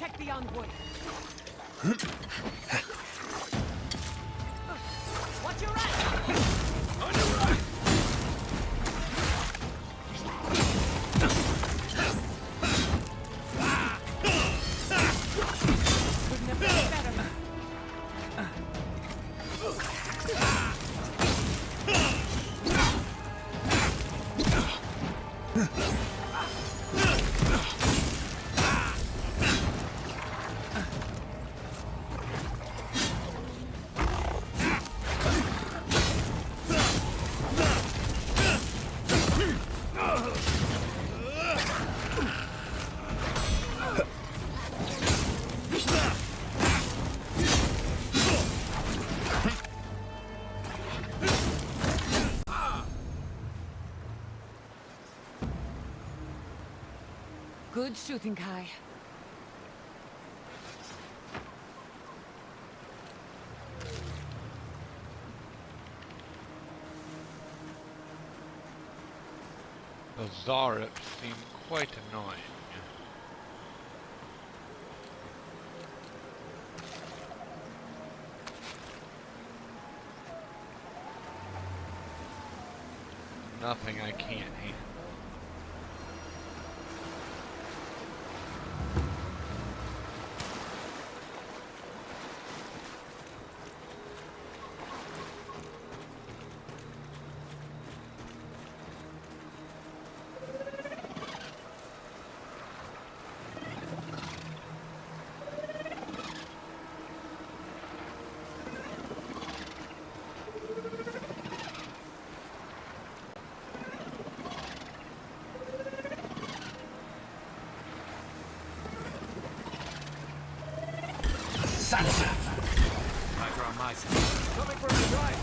Protect the envoy. Watch your right. On your right. Couldn't have been better. Good shooting, Kai. Those Zarups seem quite annoying. Nothing I can't handle. Tiger on my side. Coming from the right.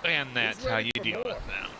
And that's how you deal with them.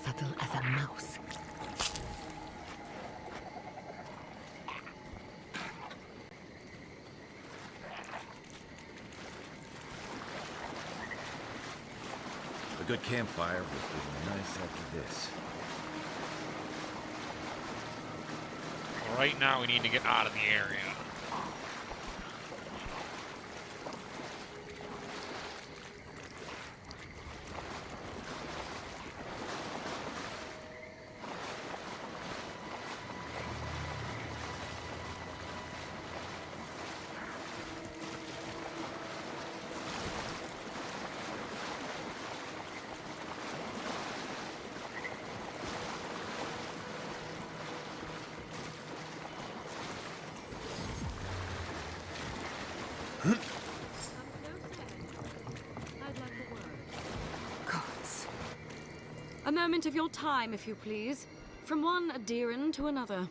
Subtle as a mouse. A good campfire would be nice after this. Right now we need to get out of the area. Gods. A moment of your time, if you please. From one Adiran to another.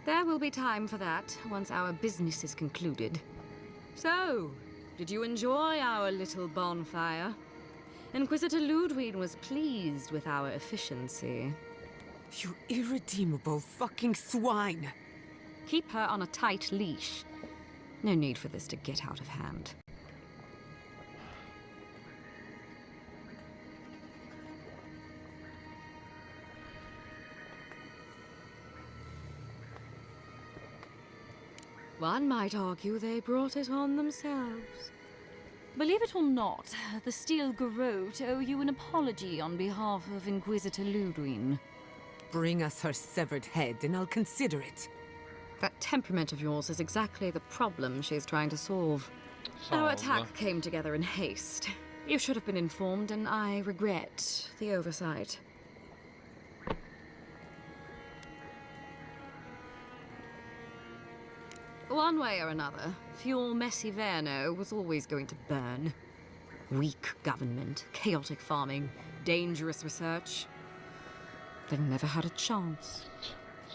There will be time for that once our business is concluded. So, did you enjoy our little bonfire? Inquisitor Ludwig was pleased with our efficiency. You irredeemable fucking swine! Keep her on a tight leash. No need for this to get out of hand. One might argue they brought it on themselves. Believe it or not, the Steel Garrote owe you an apology on behalf of Inquisitor Ludwig. Bring us her severed head and I'll consider it. That temperament of yours is exactly the problem she's trying to solve. Our attack came together in haste. You should have been informed, and I regret the oversight. One way or another, Fuel Messiverno was always going to burn. Weak government, chaotic farming, dangerous research. They never had a chance.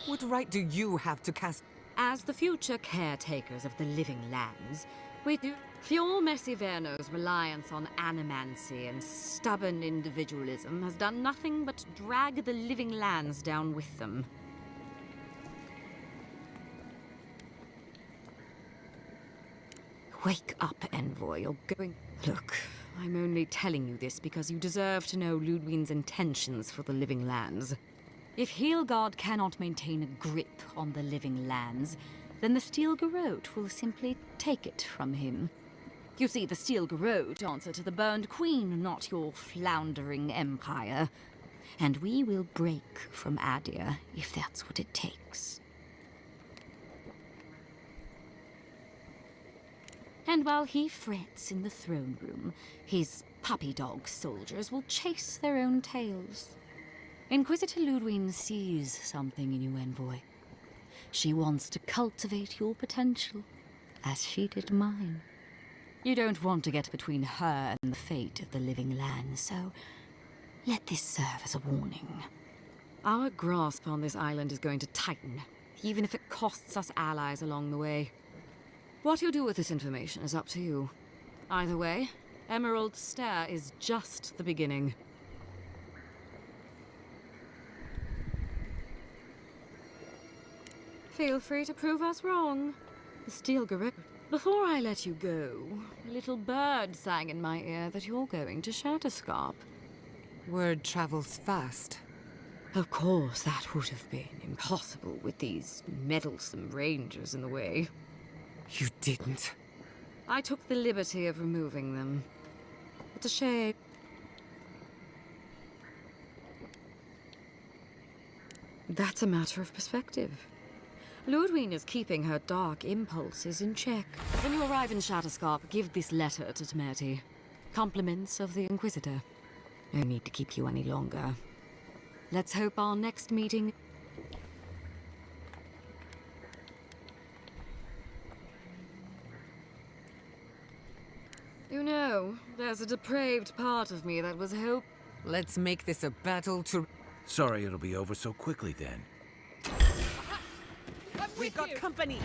What right do you have to cast... As the future caretakers of the living lands, we do... Fuel Messiverno's reliance on animancy and stubborn individualism has done nothing but drag the living lands down with them. Wake up, Envoy. You're going... Look, I'm only telling you this because you deserve to know Ludwig's intentions for the living lands. If Heelgard cannot maintain a grip on the living lands, then the Steel Garrote will simply take it from him. You see, the Steel Garrote answer to the Burned Queen, not your floundering empire. And we will break from Adir if that's what it takes. And while he frets in the throne room, his puppy dog soldiers will chase their own tails. Inquisitor Ludwig sees something in you, Envoy. She wants to cultivate your potential, as she did mine. You don't want to get between her and the fate of the living land, so let this serve as a warning. Our grasp on this island is going to tighten, even if it costs us allies along the way. What you do with this information is up to you. Either way, Emerald Stair is just the beginning. Feel free to prove us wrong. The Steel Garrote. Before I let you go, a little bird sang in my ear that you're going to Shatterscarp. Word travels fast. Of course, that would have been impossible with these meddlesome rangers in the way. You didn't. I took the liberty of removing them. It's a shame. That's a matter of perspective. Ludwig is keeping her dark impulses in check. When you arrive in Shatterscarp, give this letter to Temerty. Compliments of the Inquisitor. No need to keep you any longer. Let's hope our next meeting... You know, there's a depraved part of me that was hope... Let's make this a battle to... Sorry it'll be over so quickly then. We've got company!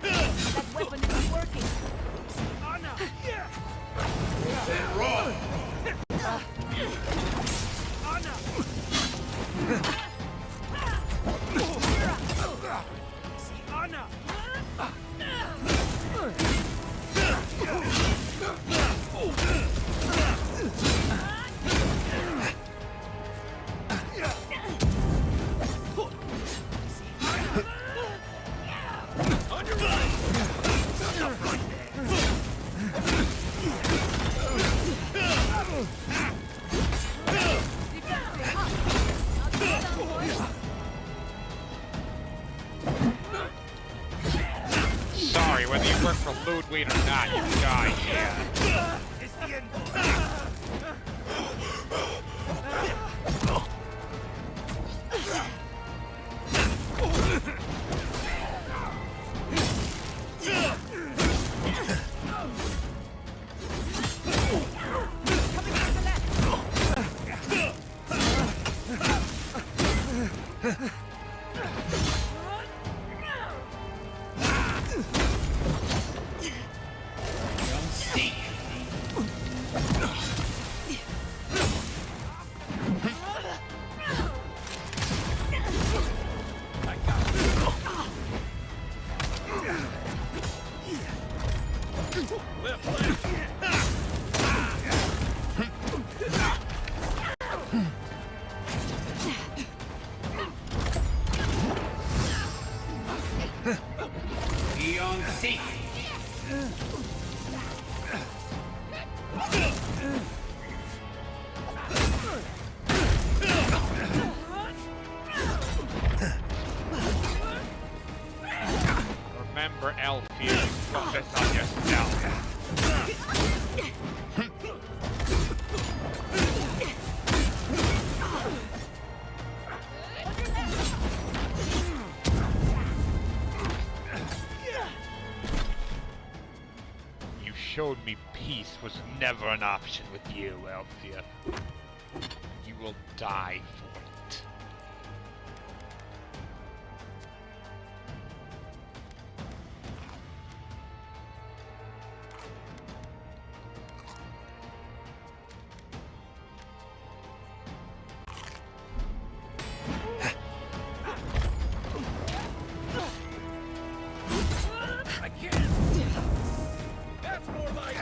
That weapon isn't working. Anna! Sorry, whether you work for Ludwig or not, you die here. It's the end. Remember, Elfie, focus on yourself. You showed me peace was never an option with you, Elfia. You will die for it. I can't. That's more like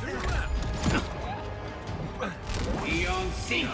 to your left. Beyond sync.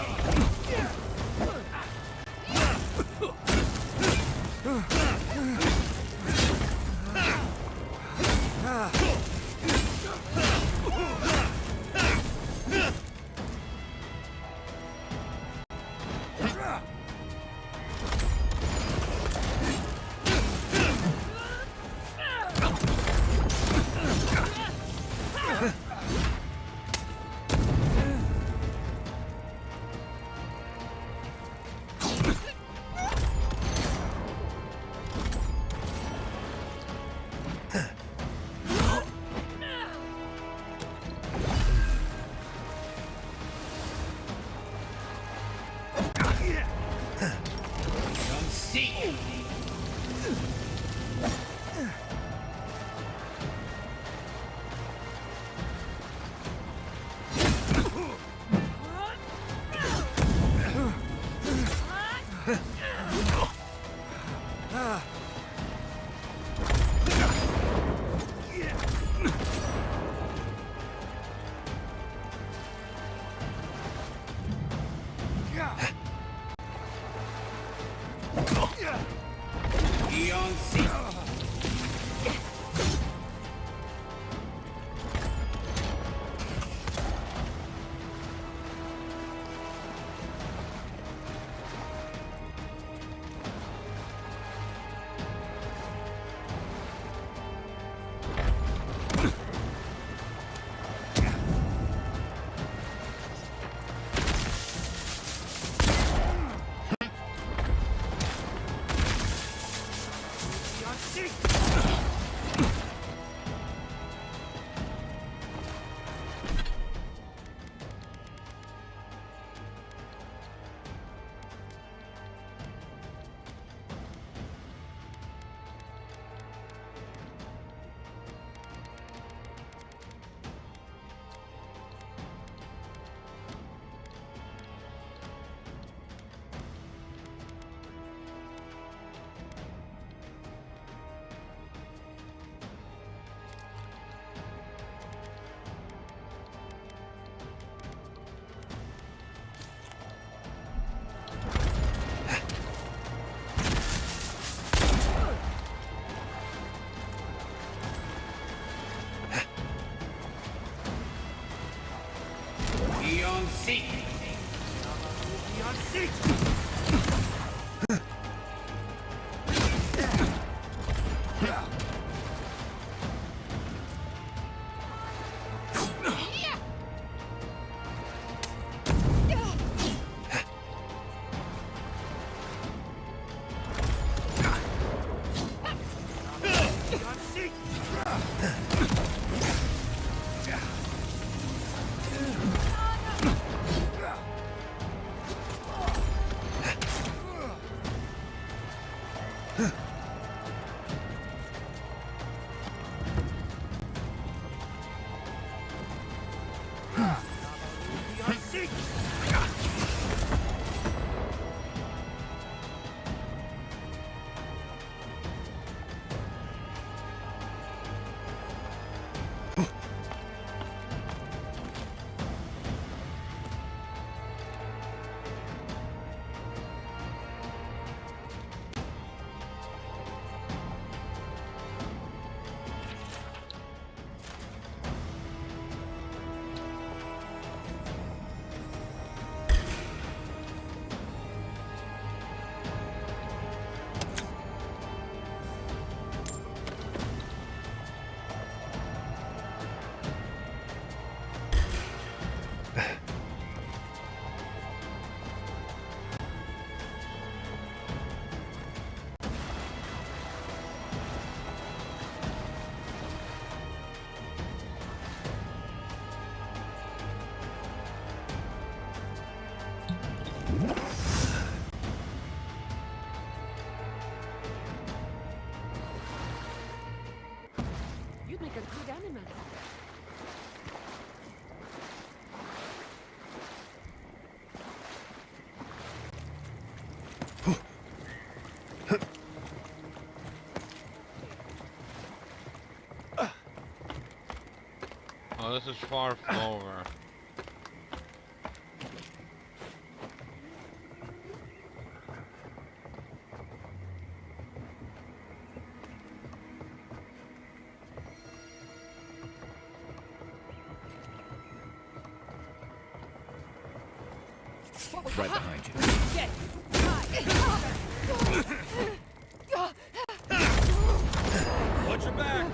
on seek. Be on seek. You'd make a good animal. Oh, this is far slower. Right behind you. Watch your back.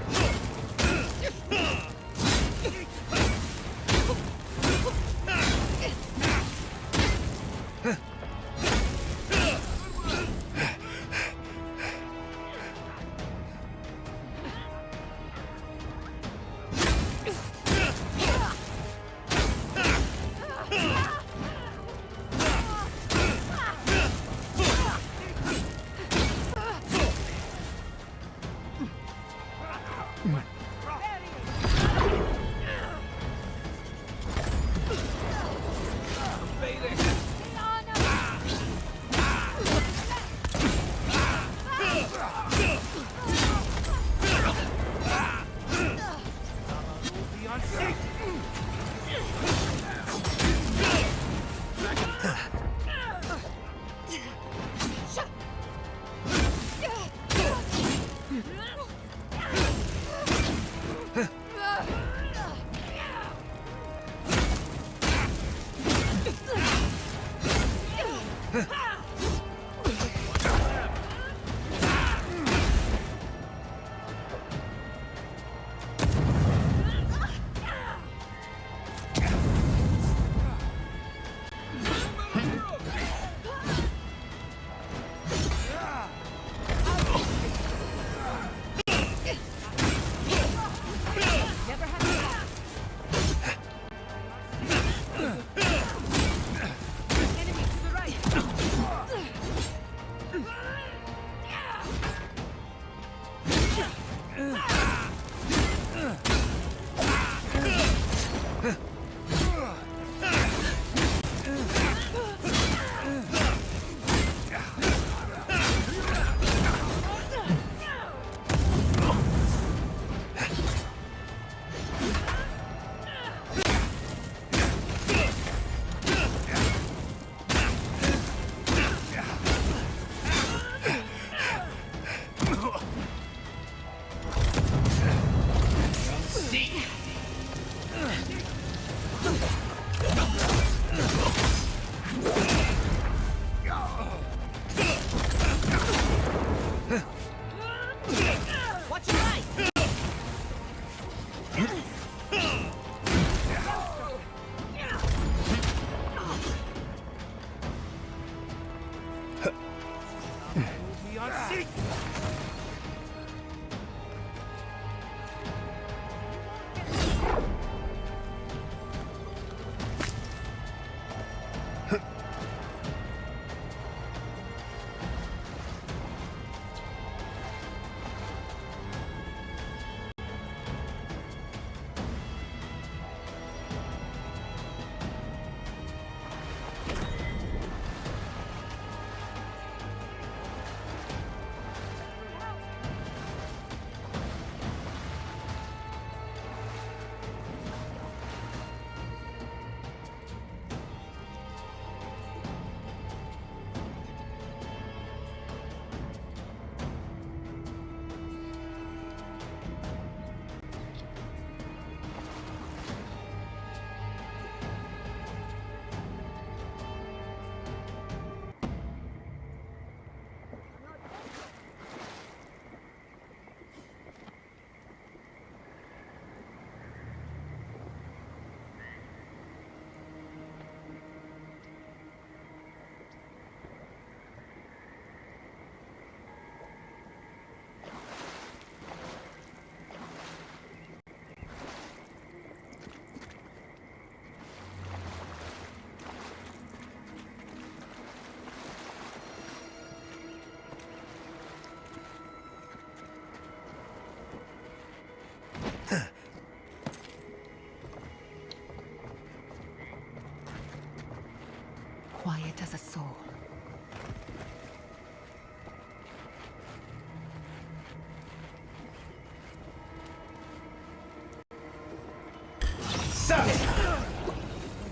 quiet as a soul.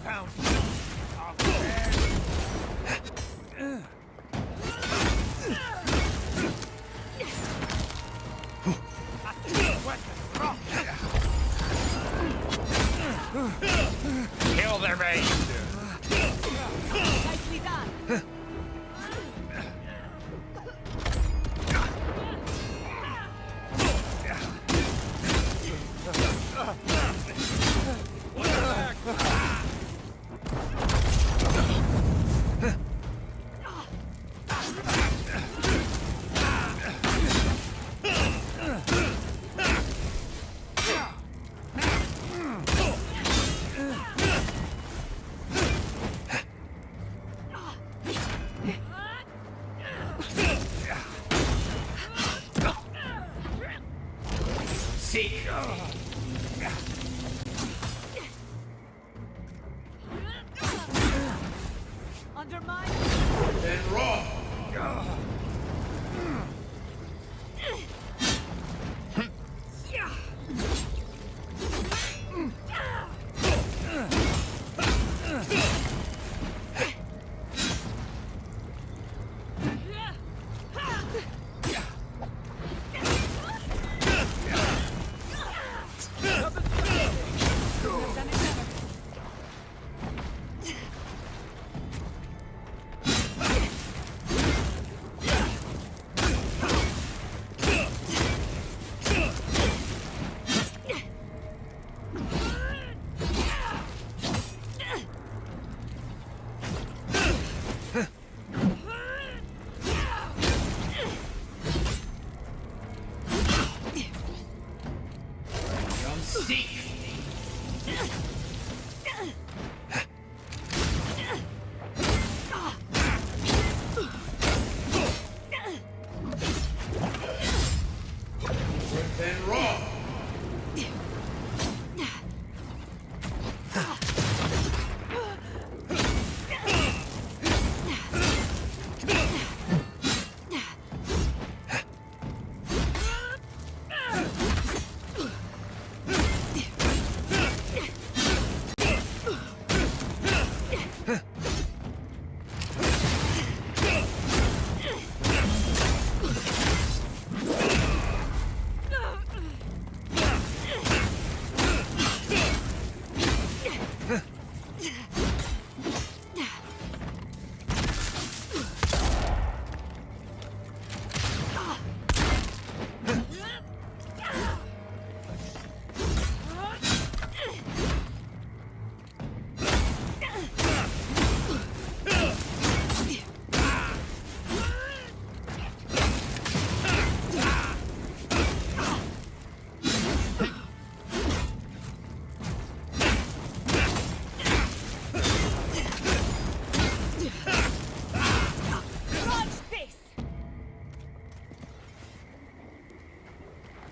Found Kill their mate! Nicely done. Undermine.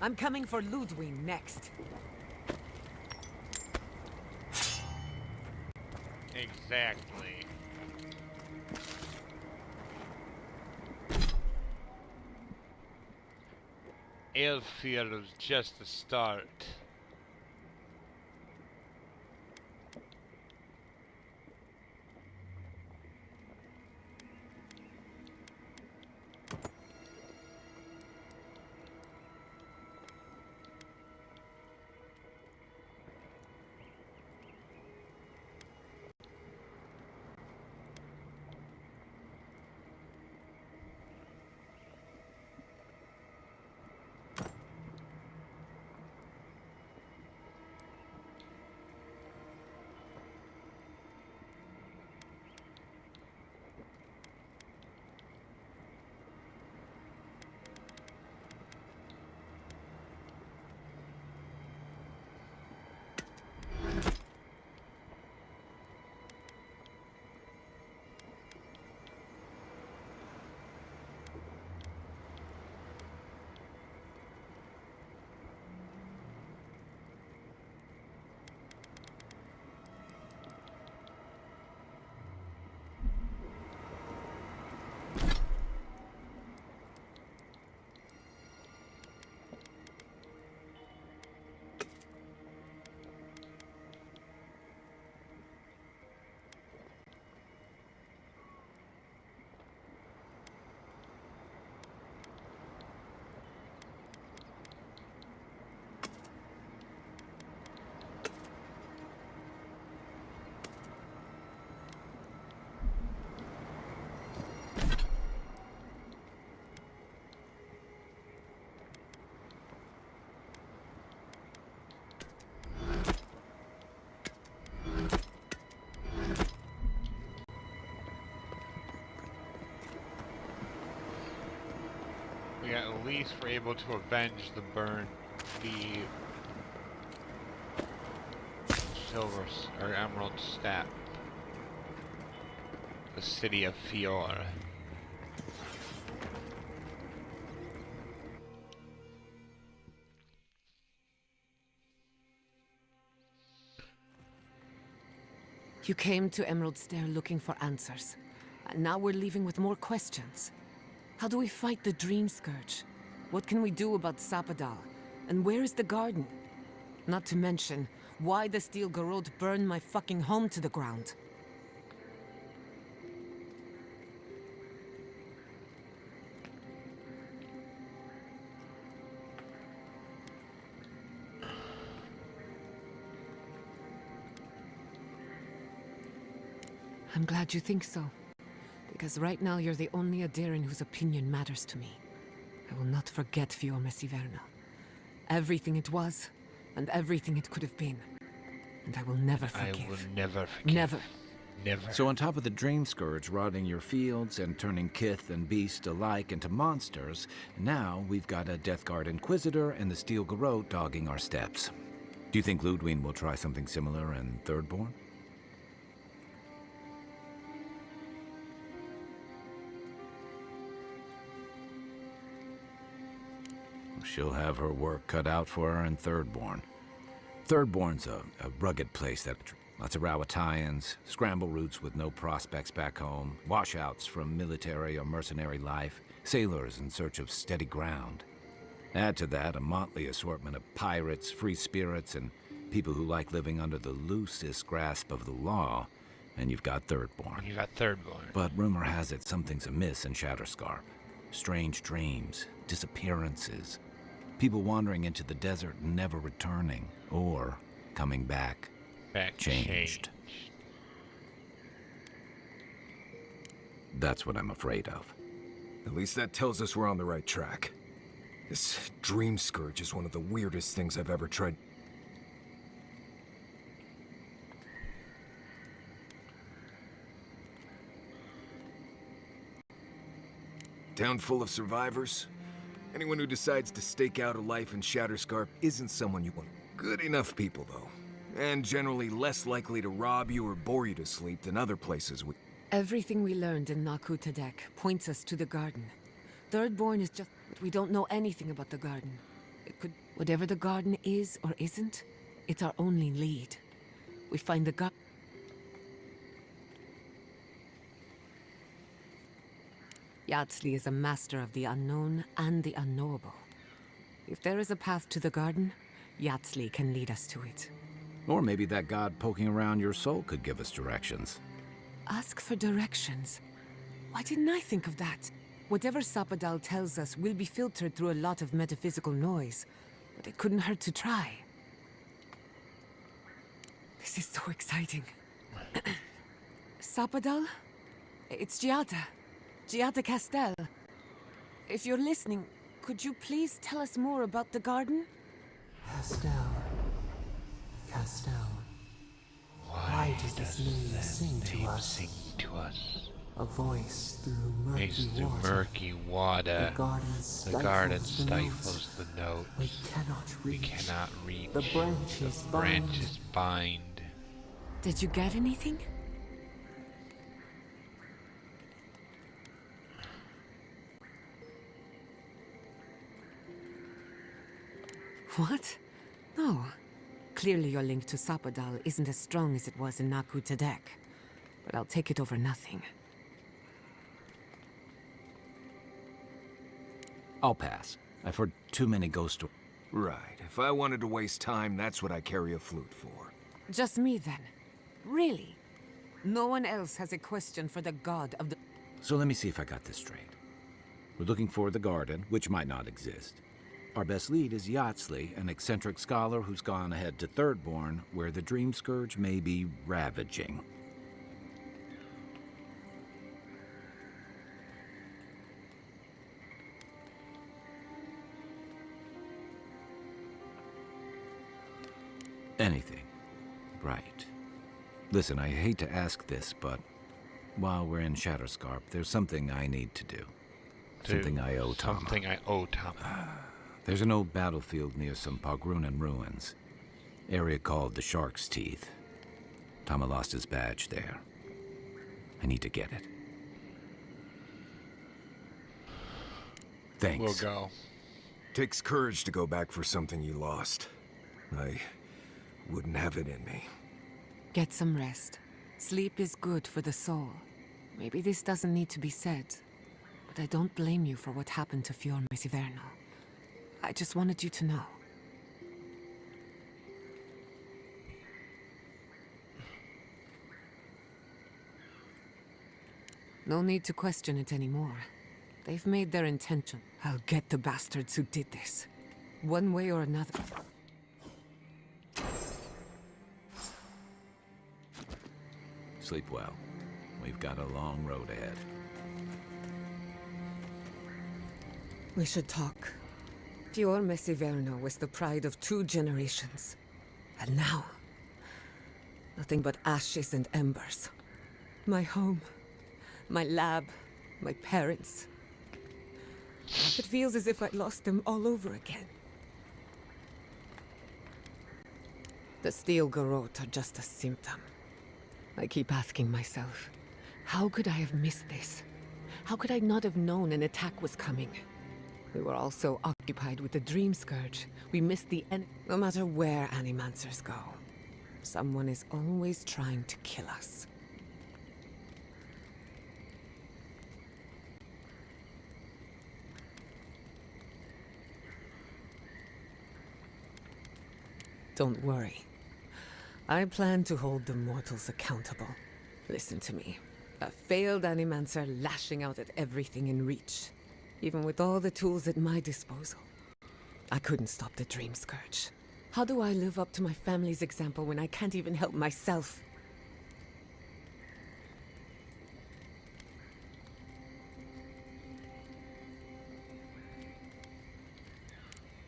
I'm coming for Ludwig next. Exactly. Airfield was just the start. least we're able to avenge the silver or emerald step. The city of Fiora. You came to Emerald Stair looking for answers. And now we're leaving with more questions. How do we fight the Dream Scourge? What can we do about Sapadal? And where is the garden? Not to mention, why the Steel Garrote burned my fucking home to the ground. I'm glad you think so. Because right now you're the only Aderin whose opinion matters to me. I will not forget Fiume Siverna. Everything it was, and everything it could have been. And I will never forgive. I will never forgive. Never. Never. So on top of the Dream Scourge rotting your fields and turning kith and beast alike into monsters, now we've got a Death Guard Inquisitor and the Steel Garrote dogging our steps. Do you think Ludwig will try something similar in Thirdborn? She'll have her work cut out for her in Thirdborn. Thirdborn's a rugged place that lots of Rawatayans, scramble routes with no prospects back home, washouts from military or mercenary life, sailors in search of steady ground. Add to that a motley assortment of pirates, free spirits, and people who like living under the loosest grasp of the law, and you've got Thirdborn. You got Thirdborn. But rumor has it something's amiss in Shatterscarp. Strange dreams, disappearances, people wandering into the desert and never returning, or coming back. Changed. That's what I'm afraid of. At least that tells us we're on the right track. This Dream Scourge is one of the weirdest things I've ever tried. Town full of survivors. Anyone who decides to stake out a life in Shatterscarp isn't someone you want. Good enough people, though. And generally less likely to rob you or bore you to sleep than other places we... Everything we learned in Naku Tadek points us to the garden. Thirdborn is just... But we don't know anything about the garden. It could... Whatever the garden is or isn't, it's our only lead. We find the garden... Yardsley is a master of the unknown and the unknowable. If there is a path to the garden, Yardsley can lead us to it. Or maybe that god poking around your soul could give us directions. Ask for directions. Why didn't I think of that? Whatever Sapadal tells us will be filtered through a lot of metaphysical noise, but it couldn't hurt to try. This is so exciting. Sapadal? It's Giada. Giada Castel. If you're listening, could you please tell us more about the garden? Castel. Why does this name sing to us? A voice through murky water. The garden stifles the note. We cannot reach. The branches bind. Did you get anything? What? No. Clearly your link to Sapadal isn't as strong as it was in Naku Tadek. But I'll take it over nothing. I'll pass. I've heard too many ghost stories. Right. If I wanted to waste time, that's what I carry a flute for. Just me then. Really? No one else has a question for the god of the... So let me see if I got this straight. We're looking for the garden, which might not exist. Our best lead is Yardsley, an eccentric scholar who's gone ahead to Thirdborn, where the Dream Scourge may be ravaging. Anything. Right. Listen, I hate to ask this, but while we're in Shatterscarp, there's something I need to do. Something I owe Tama. Something I owe Tama. There's an old battlefield near some Pogrunan ruins. Area called the Shark's Teeth. Tama lost his badge there. I need to get it. Thanks. We'll go. Takes courage to go back for something you lost. I wouldn't have it in me. Get some rest. Sleep is good for the soul. Maybe this doesn't need to be said, but I don't blame you for what happened to Fiorme Siverno. I just wanted you to know. No need to question it anymore. They've made their intention. I'll get the bastards who did this. One way or another. Sleep well. We've got a long road ahead. We should talk. Fiorme Siverno was the pride of 2 generations. And now, nothing but ashes and embers. My home, my lab, my parents. It feels as if I lost them all over again. The steel garrote are just a symptom. I keep asking myself, how could I have missed this? How could I not have known an attack was coming? We were all so occupied with the Dream Scourge, we missed the end. No matter where Animancers go, someone is always trying to kill us. Don't worry. I plan to hold the mortals accountable. Listen to me. A failed Animancer lashing out at everything in reach. Even with all the tools at my disposal. I couldn't stop the Dream Scourge. How do I live up to my family's example when I can't even help myself?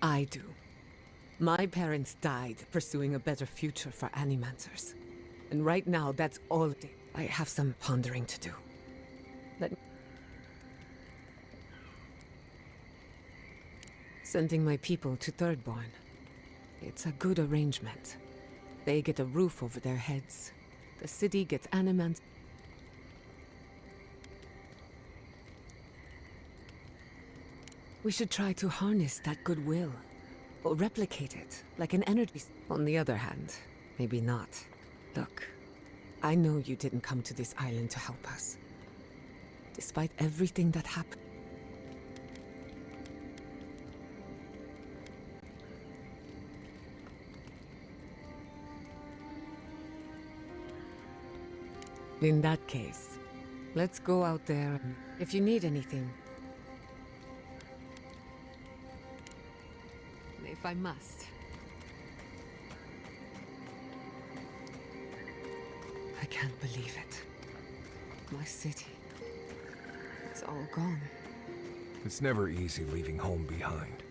I do. My parents died pursuing a better future for Animancers. And right now, that's all I have some pondering to do. Sending my people to Thirdborn. It's a good arrangement. They get a roof over their heads. The city gets Animancers. We should try to harness that goodwill. Or replicate it, like an energy. On the other hand, maybe not. Look, I know you didn't come to this island to help us. Despite everything that happened. In that case, let's go out there and if you need anything. If I must. I can't believe it. My city. It's all gone. It's never easy leaving home behind.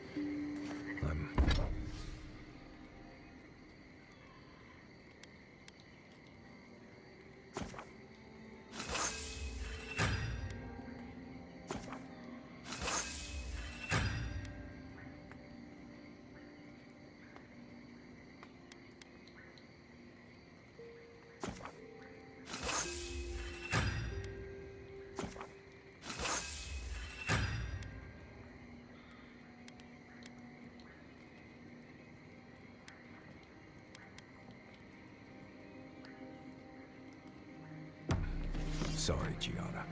Sorry, Gianna.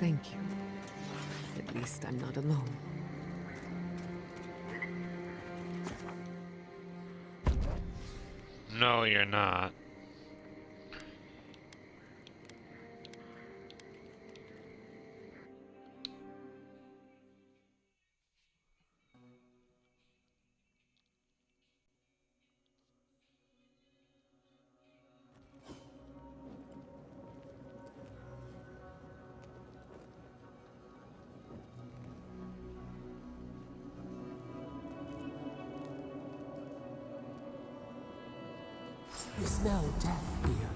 Thank you. At least I'm not alone. No, you're not. You smell death here.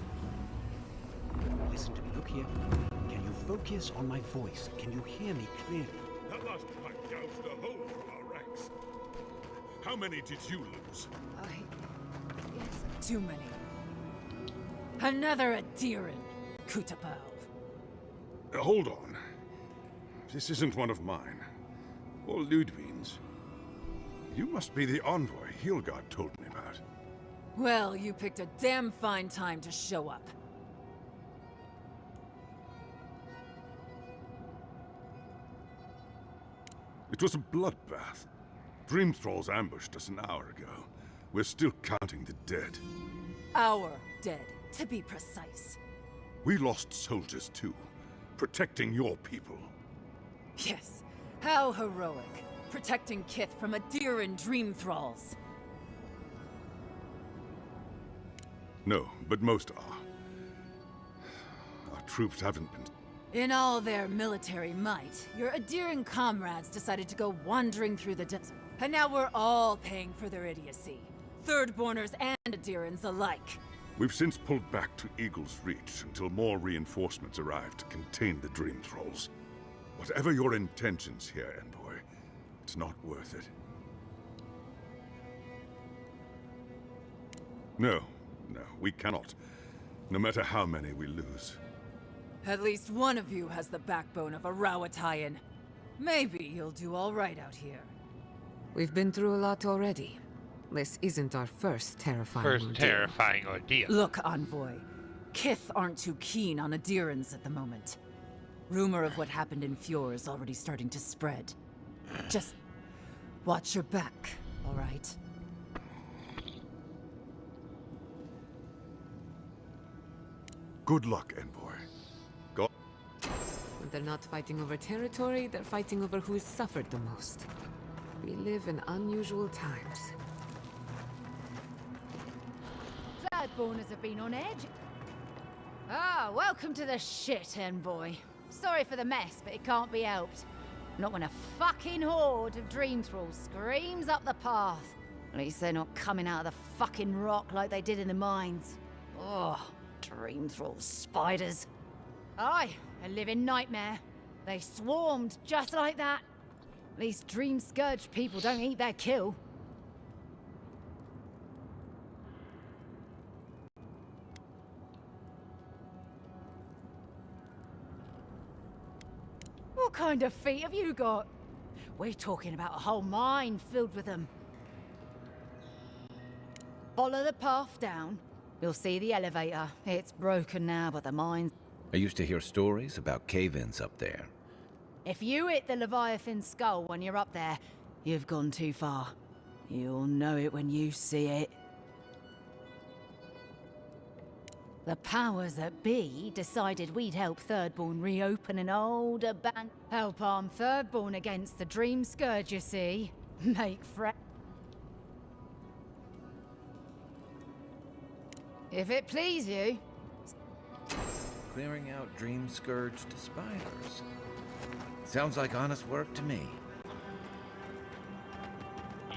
Listen to me. Look here. Can you focus on my voice? Can you hear me clearly? That last fight gouged a hole through our ranks. How many did you lose? Yes, too many. Another Adiran, Kutapov. Hold on. This isn't one of mine. Or Ludwig's. You must be the envoy Hilgard told me about. Well, you picked a damn fine time to show up. It was a bloodbath. Dream Thralls ambushed us an hour ago. We're still counting the dead. Our dead, to be precise. We lost soldiers too, protecting your people. Yes, how heroic. Protecting Kith from Adiran dream thralls. No, but most are. Our troops haven't been... In all their military might, your Adiran comrades decided to go wandering through the desert. And now we're all paying for their idiocy. Thirdborners and Adirans alike. We've since pulled back to Eagle's Reach until more reinforcements arrive to contain the Dream Thralls. Whatever your intentions here, Envoy, it's not worth it. No, we cannot. No matter how many we lose. At least one of you has the backbone of a Rawatayan. Maybe you'll do all right out here. We've been through a lot already. This isn't our first terrifying ordeal. Terrifying ordeal. Look, Envoy. Kith aren't too keen on Adirans at the moment. Rumor of what happened in Fjord is already starting to spread. Just watch your back, all right? Good luck, Envoy. Go. When they're not fighting over territory, they're fighting over who has suffered the most. We live in unusual times. Thirdborners have been on edge. Ah, welcome to the shit, Envoy. Sorry for the mess, but it can't be helped. Not when a fucking horde of dream thralls screams up the path. At least they're not coming out of the fucking rock like they did in the mines. Oh, dream thrall spiders. Aye, a living nightmare. They swarmed just like that. At least dream scourge people don't eat their kill. What kind of feet have you got? We're talking about a whole mine filled with them. Follow the path down. You'll see the elevator. It's broken now, but the mine's... I used to hear stories about cave-ins up there. If you hit the Leviathan skull when you're up there, you've gone too far. You'll know it when you see it. The powers that be decided we'd help Thirdborn reopen an old abandoned... Help arm Thirdborn against the Dream Scourge, you see. Make friends. If it please you. Clearing out dream-scourged spiders. Sounds like honest work to me.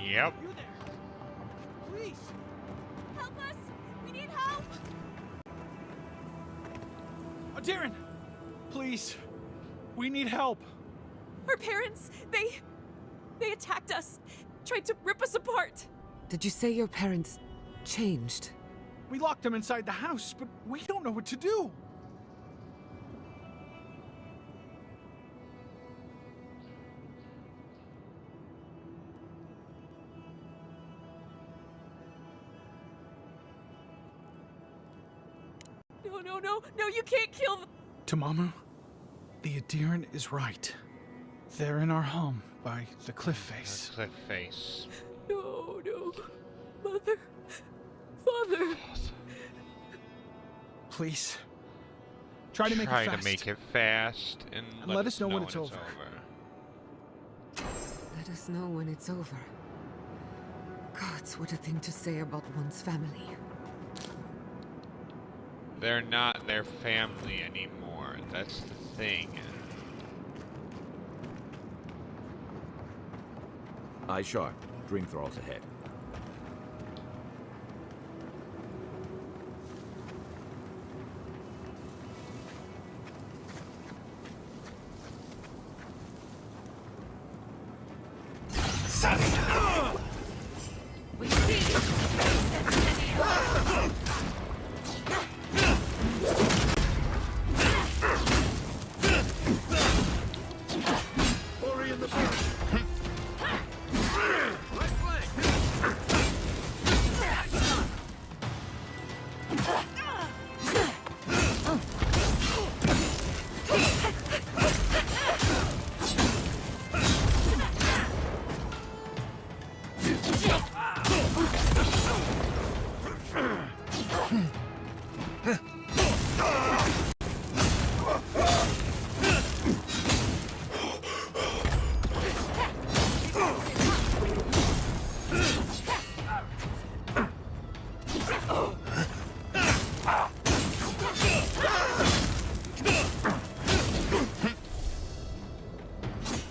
Yep. You there? Please! Help us! We need help! Darren! Please! We need help! Our parents, they attacked us. Tried to rip us apart. Did you say your parents changed? We locked them inside the house, but we don't know what to do. No, you can't kill them. Tamamu, the Adiran is right. They're in our home by the cliff face. Cliff face. No. Mother. Father. Please. Try to make it fast. Make it fast and let us know when it's over. Let us know when it's over. Gods, what a thing to say about one's family. They're not their family anymore. That's the thing. Eyes sharp. Dream Thralls ahead.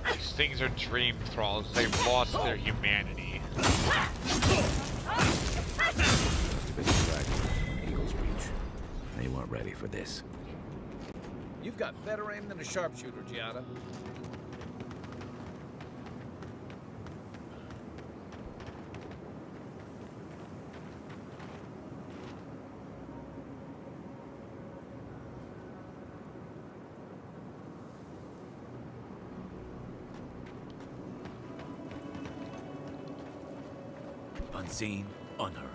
These things are dream thralls. They've lost their humanity. Eagle's Reach. They weren't ready for this. You've got better aim than a sharpshooter, Giada. Unseen, unheard.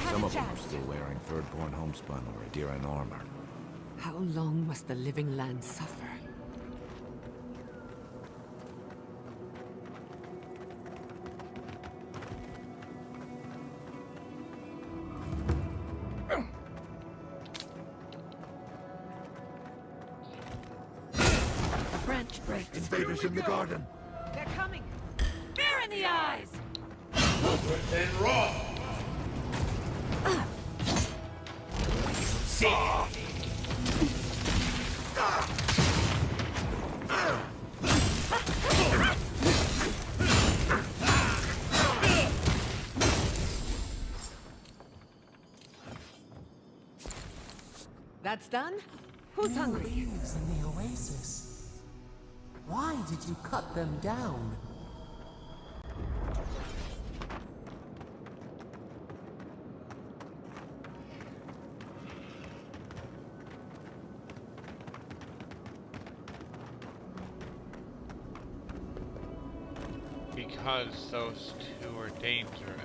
Some of them are still wearing third-born homespun or Adiran armor. How long must the living land suffer? Branch breaks. Invaders in the garden. They're coming. Fear in the eyes. That's done? Who's hungry? Leaves in the oasis. Why did you cut them down? Because those two are dangerous.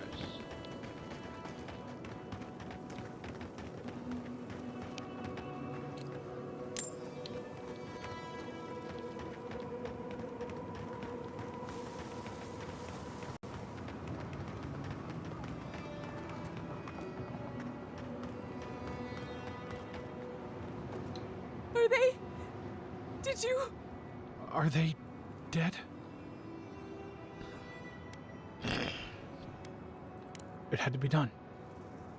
Are they? Did you? Are they dead? It had to be done.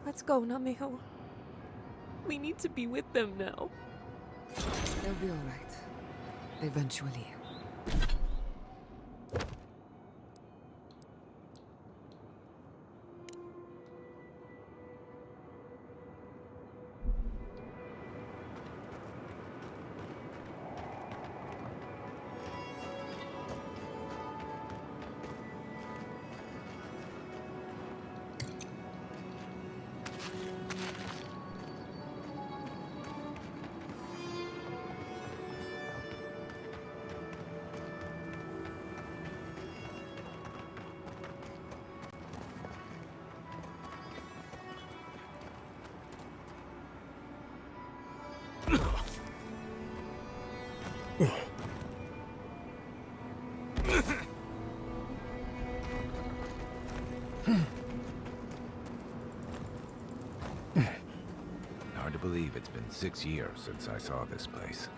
Let's go, Namiho. We need to be with them now. They'll be all right. Eventually. Hard to believe it's been 6 years since I saw this place.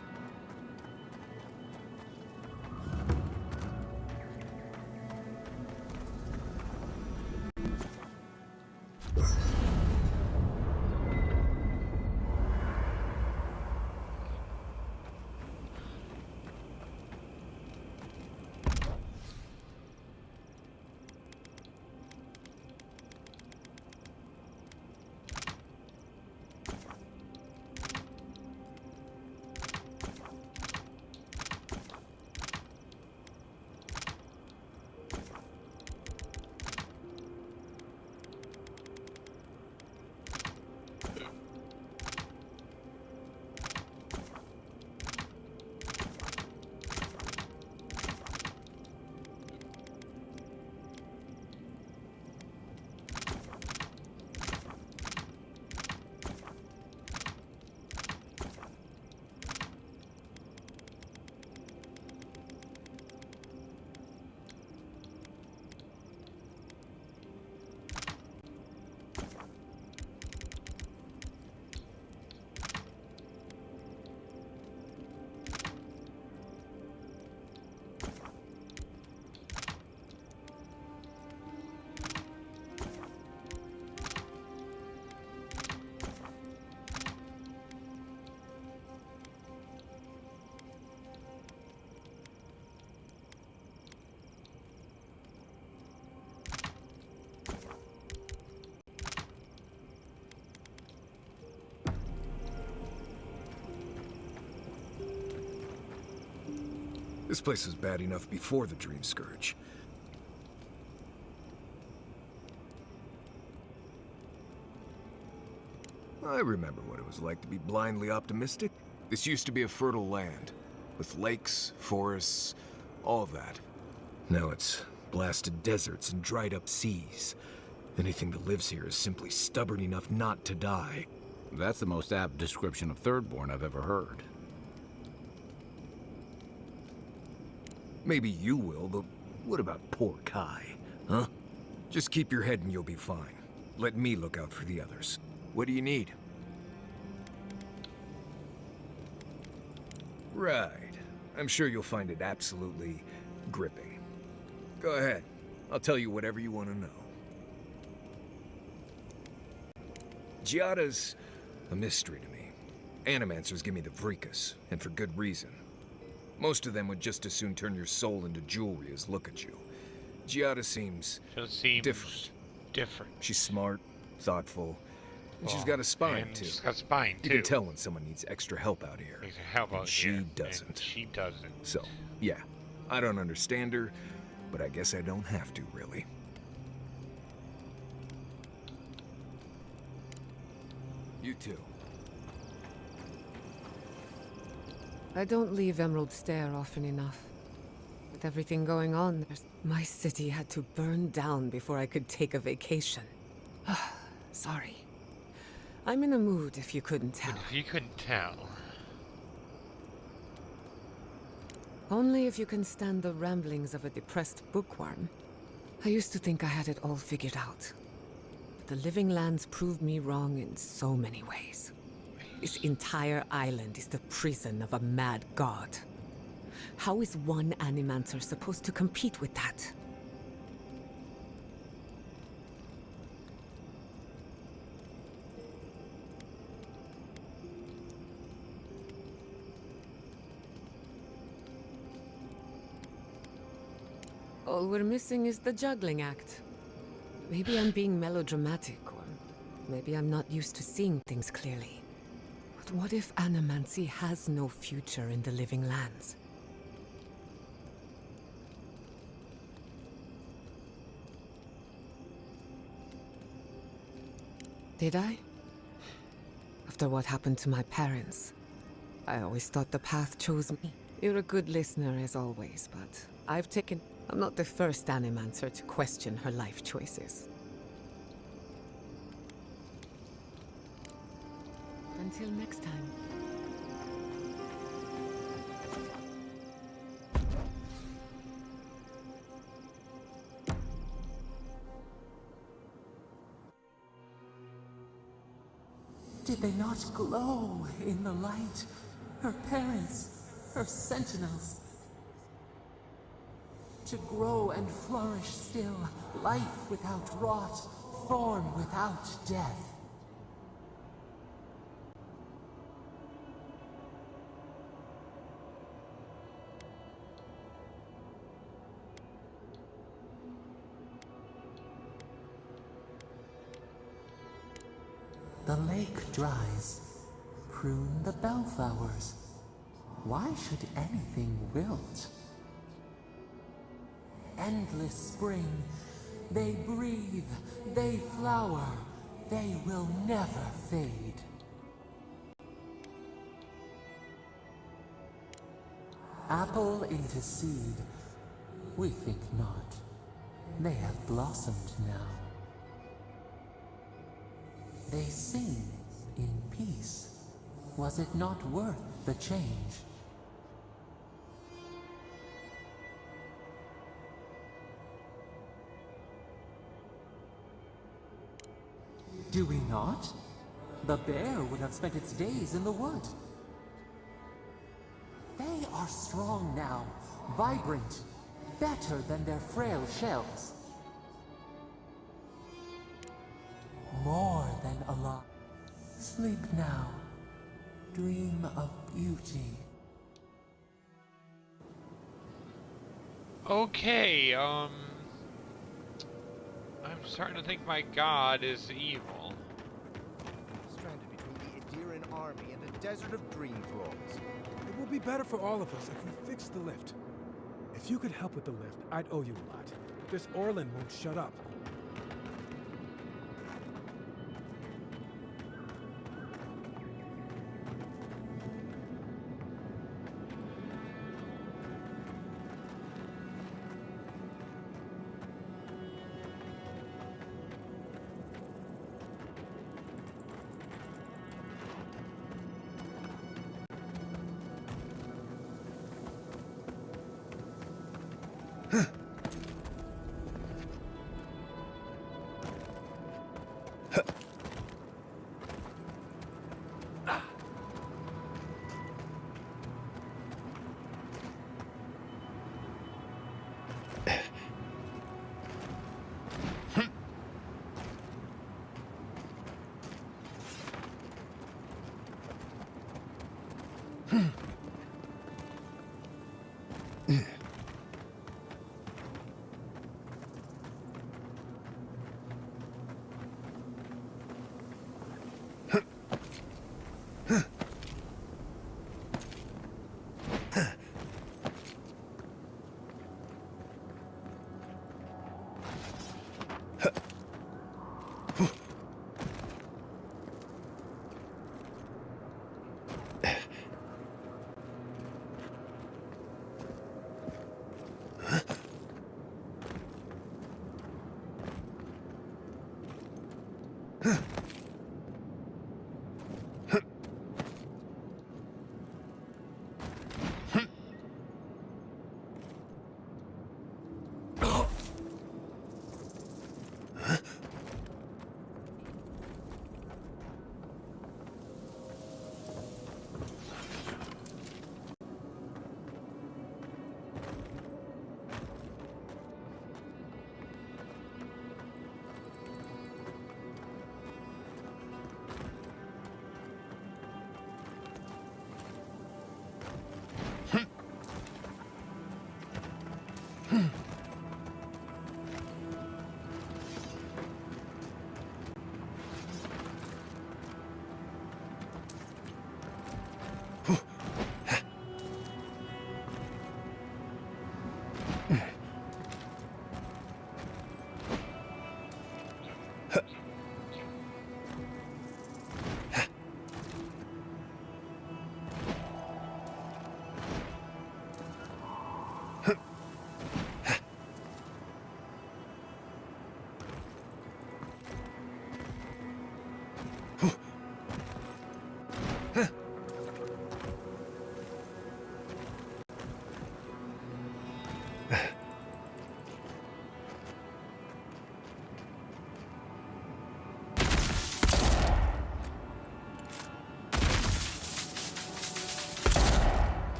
This place was bad enough before the Dream Scourge. I remember what it was like to be blindly optimistic. This used to be a fertile land, with lakes, forests, all of that. Now it's blasted deserts and dried up seas. Anything that lives here is simply stubborn enough not to die. That's the most apt description of Thirdborn I've ever heard. Maybe you will, but what about poor Kai, huh? Just keep your head and you'll be fine. Let me look out for the others. What do you need? Right. I'm sure you'll find it absolutely gripping. Go ahead. I'll tell you whatever you want to know. Giada's a mystery to me. Animancers give me the vricus, and for good reason. Most of them would just as soon turn your soul into jewelry as look at you. Giada seems different. She's smart, thoughtful, and she's got a spine, too. She's got a spine, too. You can tell when someone needs extra help out here. She doesn't. She doesn't. So, yeah, I don't understand her, but I guess I don't have to, really. You too. I don't leave Emerald Stair often enough. With everything going on, my city had to burn down before I could take a vacation. Sorry. I'm in a mood, if you couldn't tell. If you couldn't tell. Only if you can stand the ramblings of a depressed bookworm. I used to think I had it all figured out. But the Living Lands proved me wrong in so many ways. This entire island is the prison of a mad god. How is one Animancer supposed to compete with that? All we're missing is the juggling act. Maybe I'm being melodramatic, or maybe I'm not used to seeing things clearly. But what if Animancy has no future in the Living Lands? Did I? After what happened to my parents, I always thought the path chose me. You're a good listener as always, but I'm not the first Animancer to question her life choices. Until next time. Did they not glow in the light? Her parents, her sentinels. To grow and flourish still, life without rot, form without death. The lake dries. Prune the bellflowers. Why should anything wilt? Endless spring. They breathe. They flower. They will never fade. Apple into seed. We think not. They have blossomed now. They sing in peace. Was it not worth the change? Do we not? The bear would have spent its days in the wood. They are strong now, vibrant, better than their frail shells. More than alive. Sleep now. Dream of beauty. Okay, I'm starting to think my god is evil. Stranded between the Adiran army and a desert of dream thralls. It will be better for all of us if we fix the lift. If you could help with the lift, I'd owe you a lot. This Orlin won't shut up.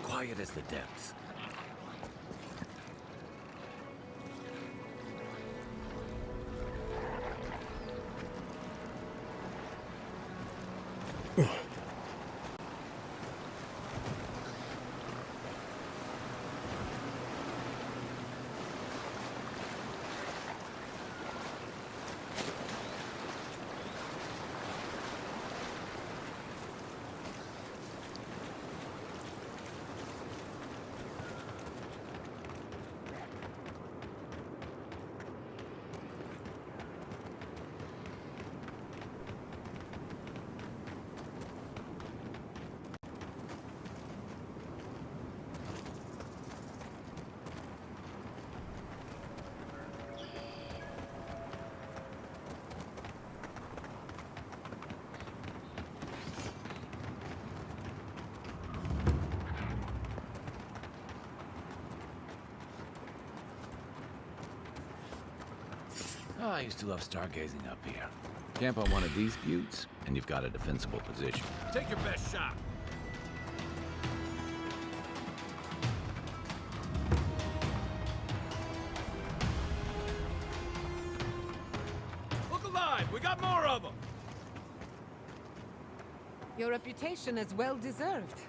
Quiet as the depths. Oh, I used to love stargazing up here. Camp on one of these buttes, and you've got a defensible position. Take your best shot. We got more of them! Your reputation is well deserved.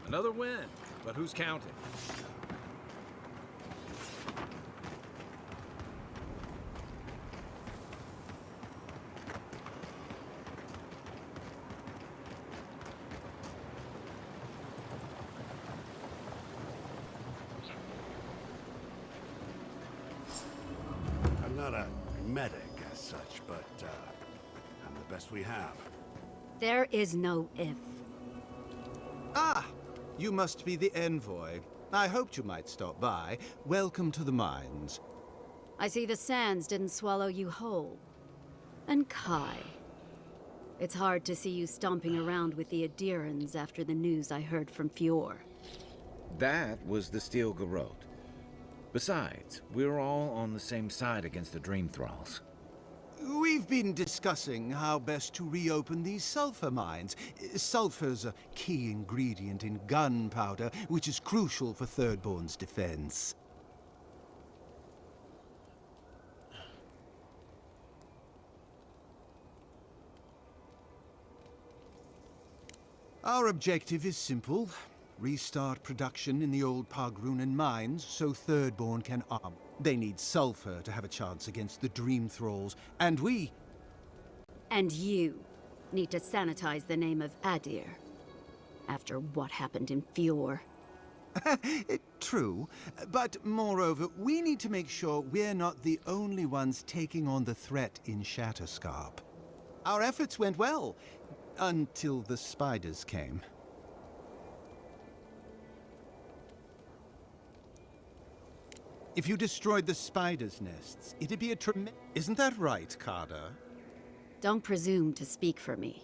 Another win, but who's counting? I'm not a medic as such, but I'm the best we have. There is no if. Ah! You must be the envoy. I hoped you might stop by. Welcome to the mines. I see the sands didn't swallow you whole. And Kai. It's hard to see you stomping around with the Adirans after the news I heard from Fjord. That was the Steel Garrote. Besides, we're all on the same side against the Dream Thralls. We've been discussing how best to reopen these sulfur mines. Sulfur's a key ingredient in gunpowder, which is crucial for Thirdborn's defense. Our objective is simple. Restart production in the old Pogrunen mines so Thirdborn can arm. They need sulfur to have a chance against the Dream Thralls, and we... And you need to sanitize the name of Adir. after what happened in Fjord. True, but moreover, we need to make sure we're not the only ones taking on the threat in Shatterscarp. Our efforts went well, until the spiders came. If you destroyed the spiders' nests, it'd be a tremendous... Isn't that right, Carter? Don't presume to speak for me.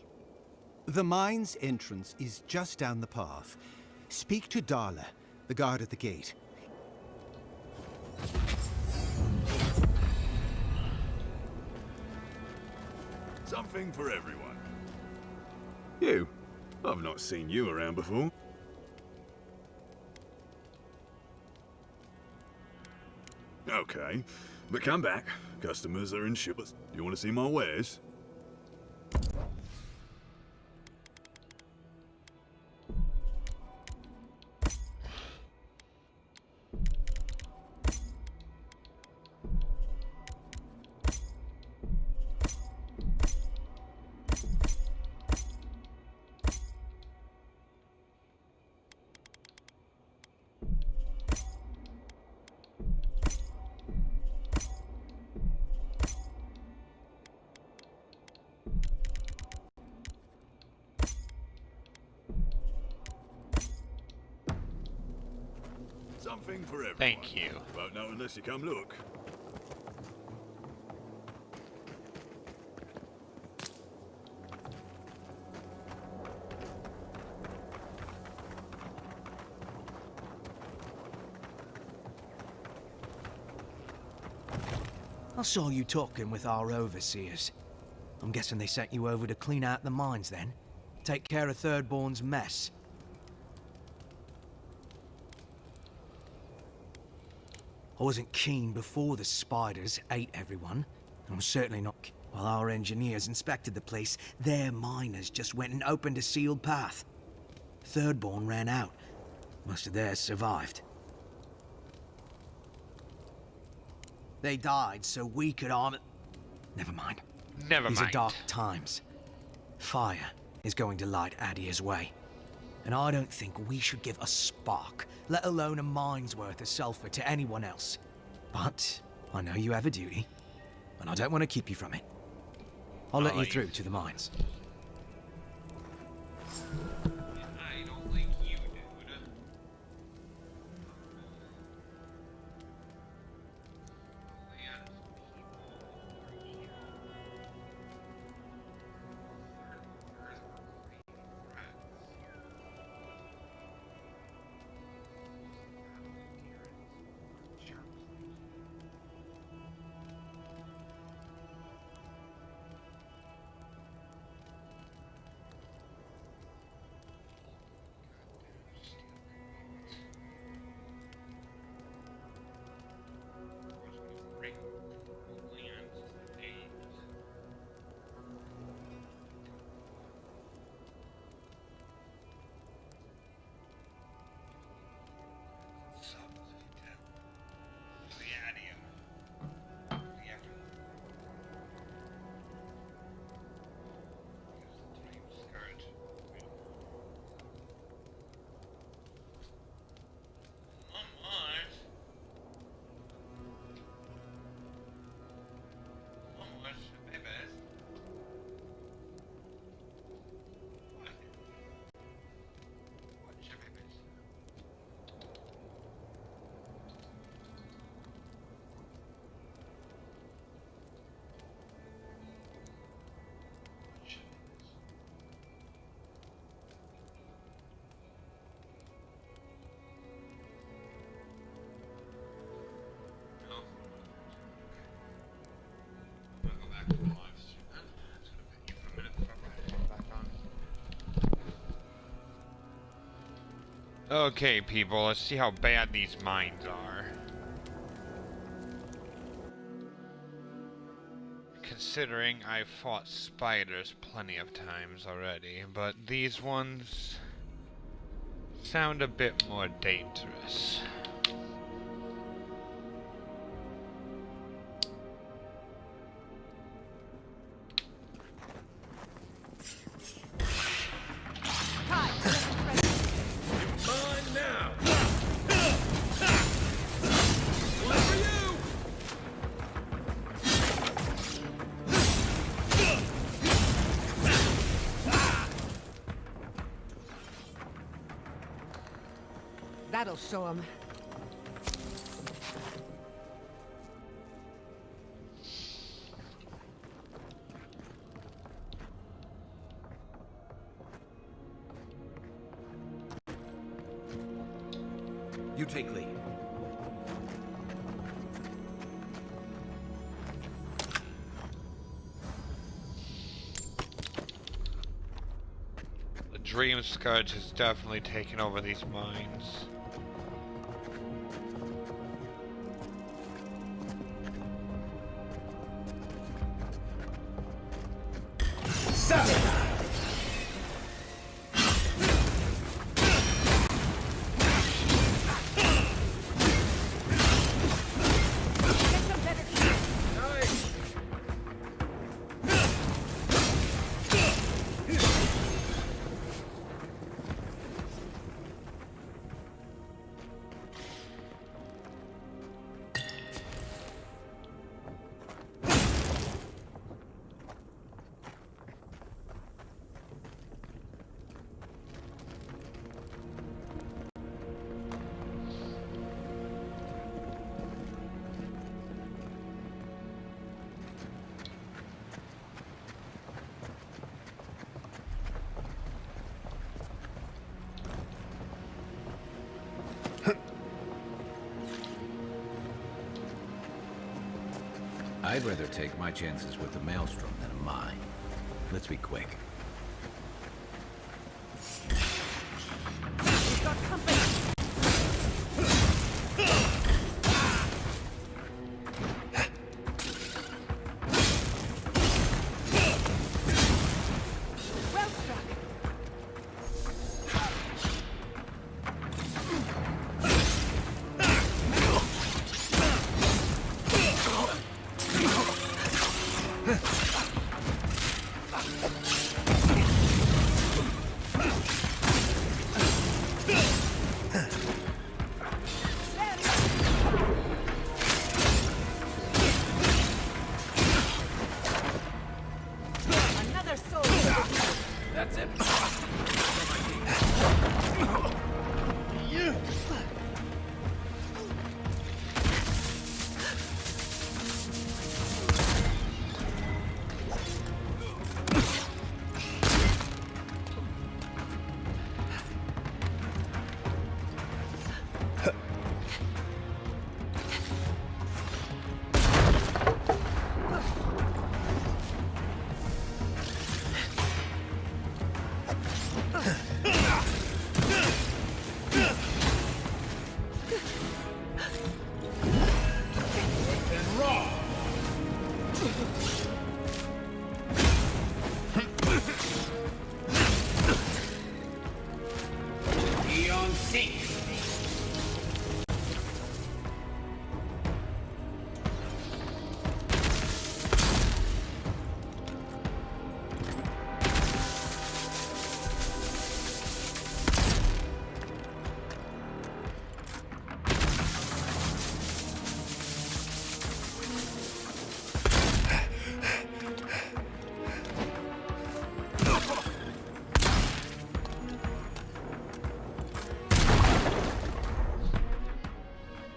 The mine's entrance is just down the path. Speak to Darla, the guard at the gate. Something for everyone. You. I've not seen you around before. Okay, but come back. Customers are in shivers. You want to see my wares? Something for everyone. Thank you. Won't know unless you come look. I saw you talking with our overseers. I'm guessing they sent you over to clean out the mines then? Take care of Thirdborn's mess. I wasn't keen before the spiders ate everyone, and I'm certainly not... While our engineers inspected the place, their miners just went and opened a sealed path. Thirdborn ran out. Most of theirs survived. They died so we could arm it. Never mind. Never These mind. are dark times. Fire is going to light Adia's way. And I don't think we should give a spark, let alone a mine's worth of sulfur to anyone else. But I know you have a duty, and I don't want to keep you from it. I'll let you through to the mines. I don't like you, dude. Okay, people, let's see how bad these mines are. Considering I've fought spiders plenty of times already, but these ones sound a bit more dangerous. That'll show him. You take lead. The Dream Scourge has definitely taken over these mines. I'd rather take my chances with the Maelstrom than a mine. Let's be quick. We've got company. Well struck. Another soul. That's it.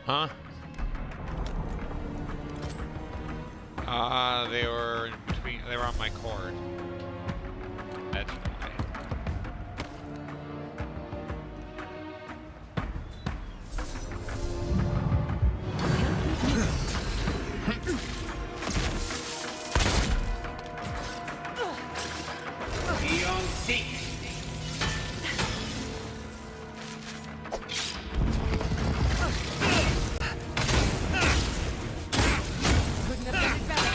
Huh? They were in between. They were on my cord. That's why. Couldn't have done it better.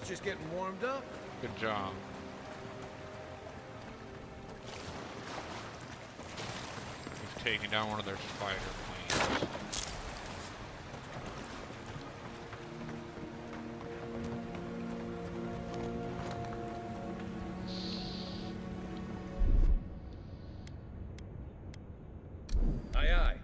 both just getting warmed up. Good job. He's taking down one of their spider planes. Aye, aye.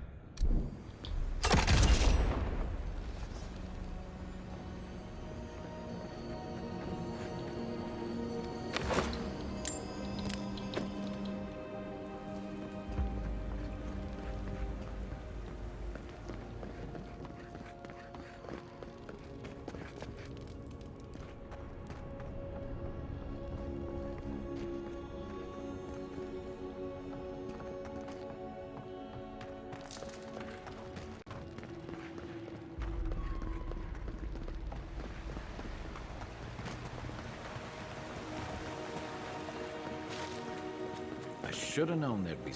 I should have known there'd be...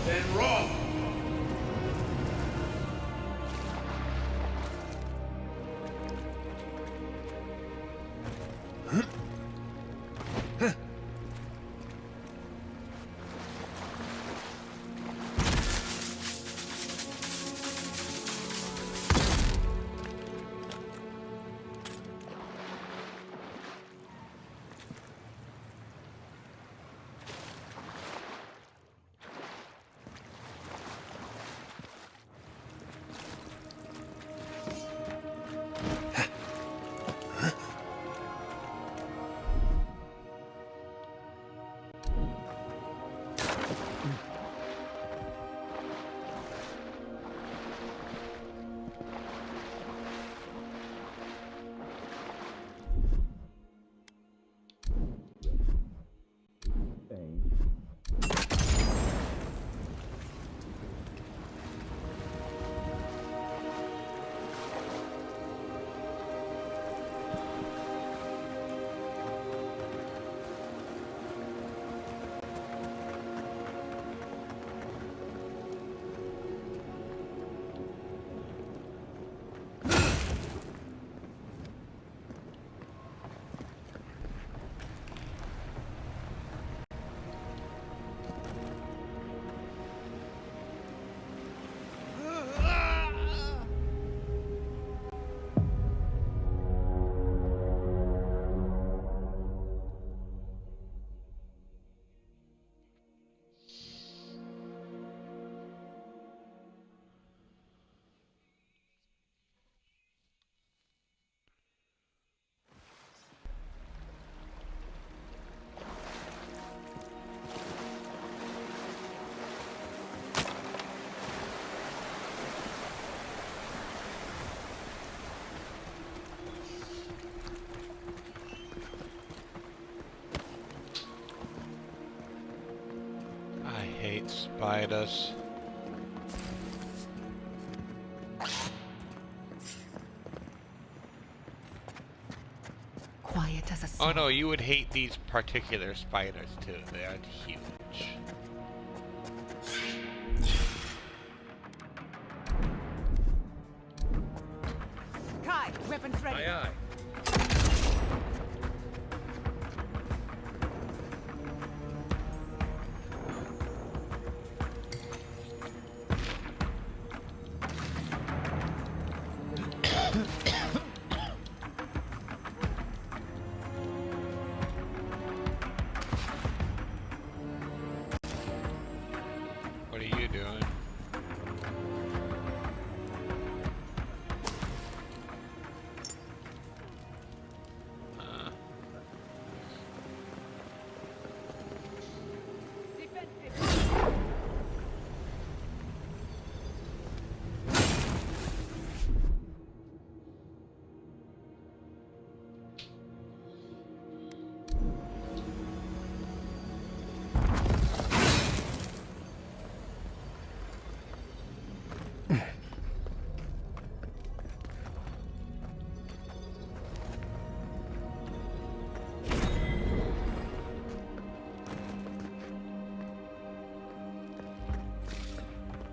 Then roll! Hate spiders. Quiet as a Oh song. no, you would hate these particular spiders too. They are huge.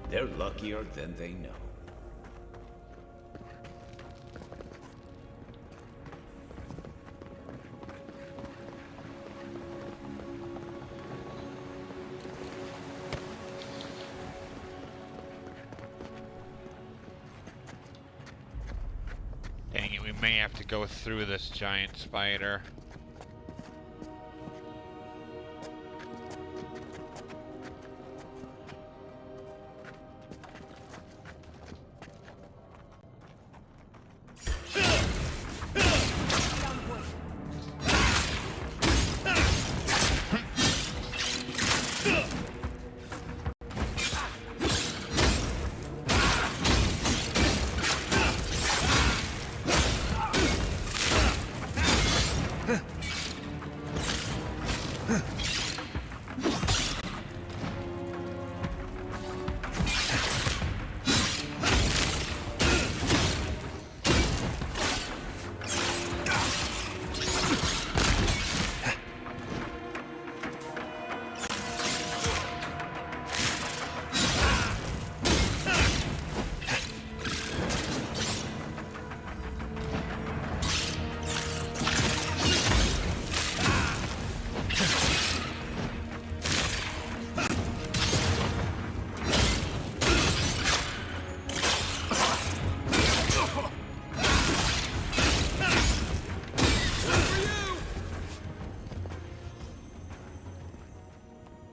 They're luckier than they know. Dang it, we may have to go through this giant spider.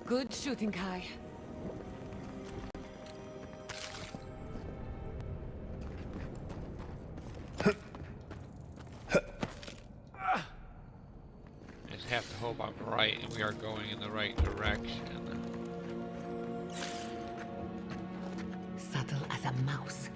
Good shooting, Kai. I just have to hope I'm right and we are going in the right direction. Subtle as a mouse.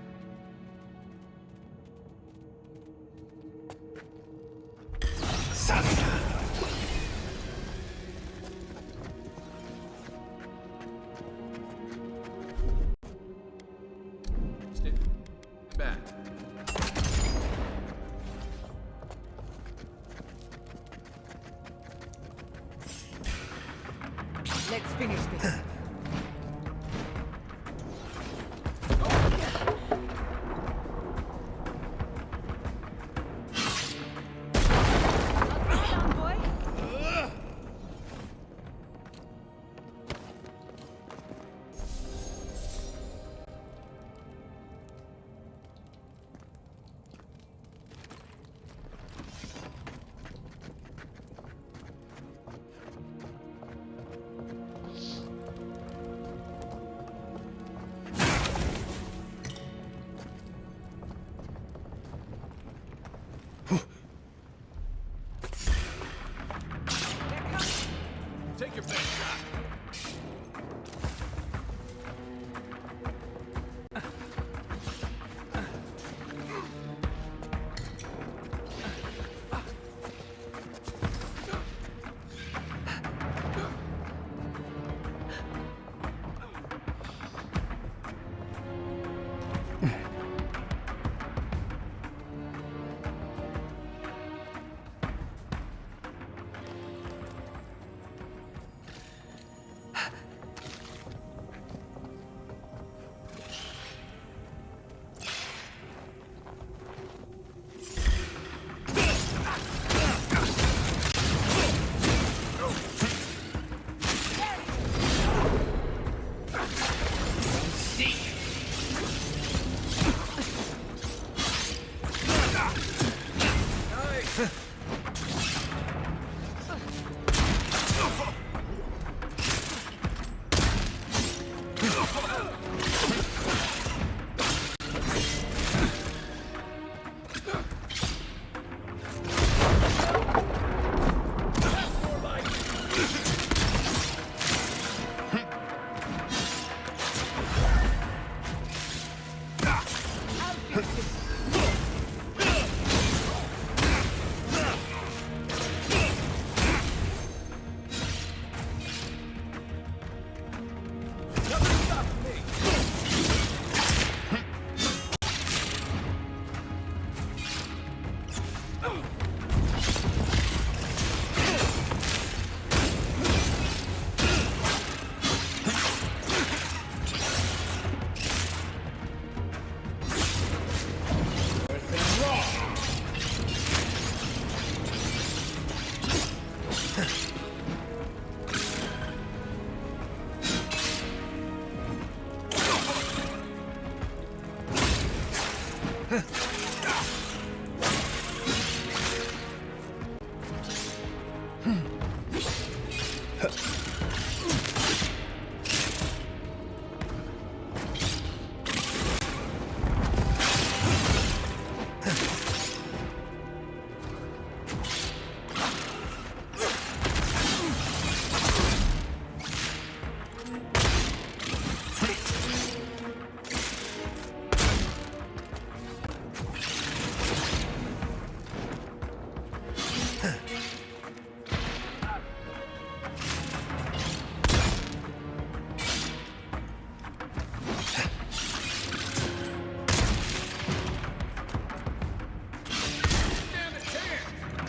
Back. Let's finish this. Take your best shot.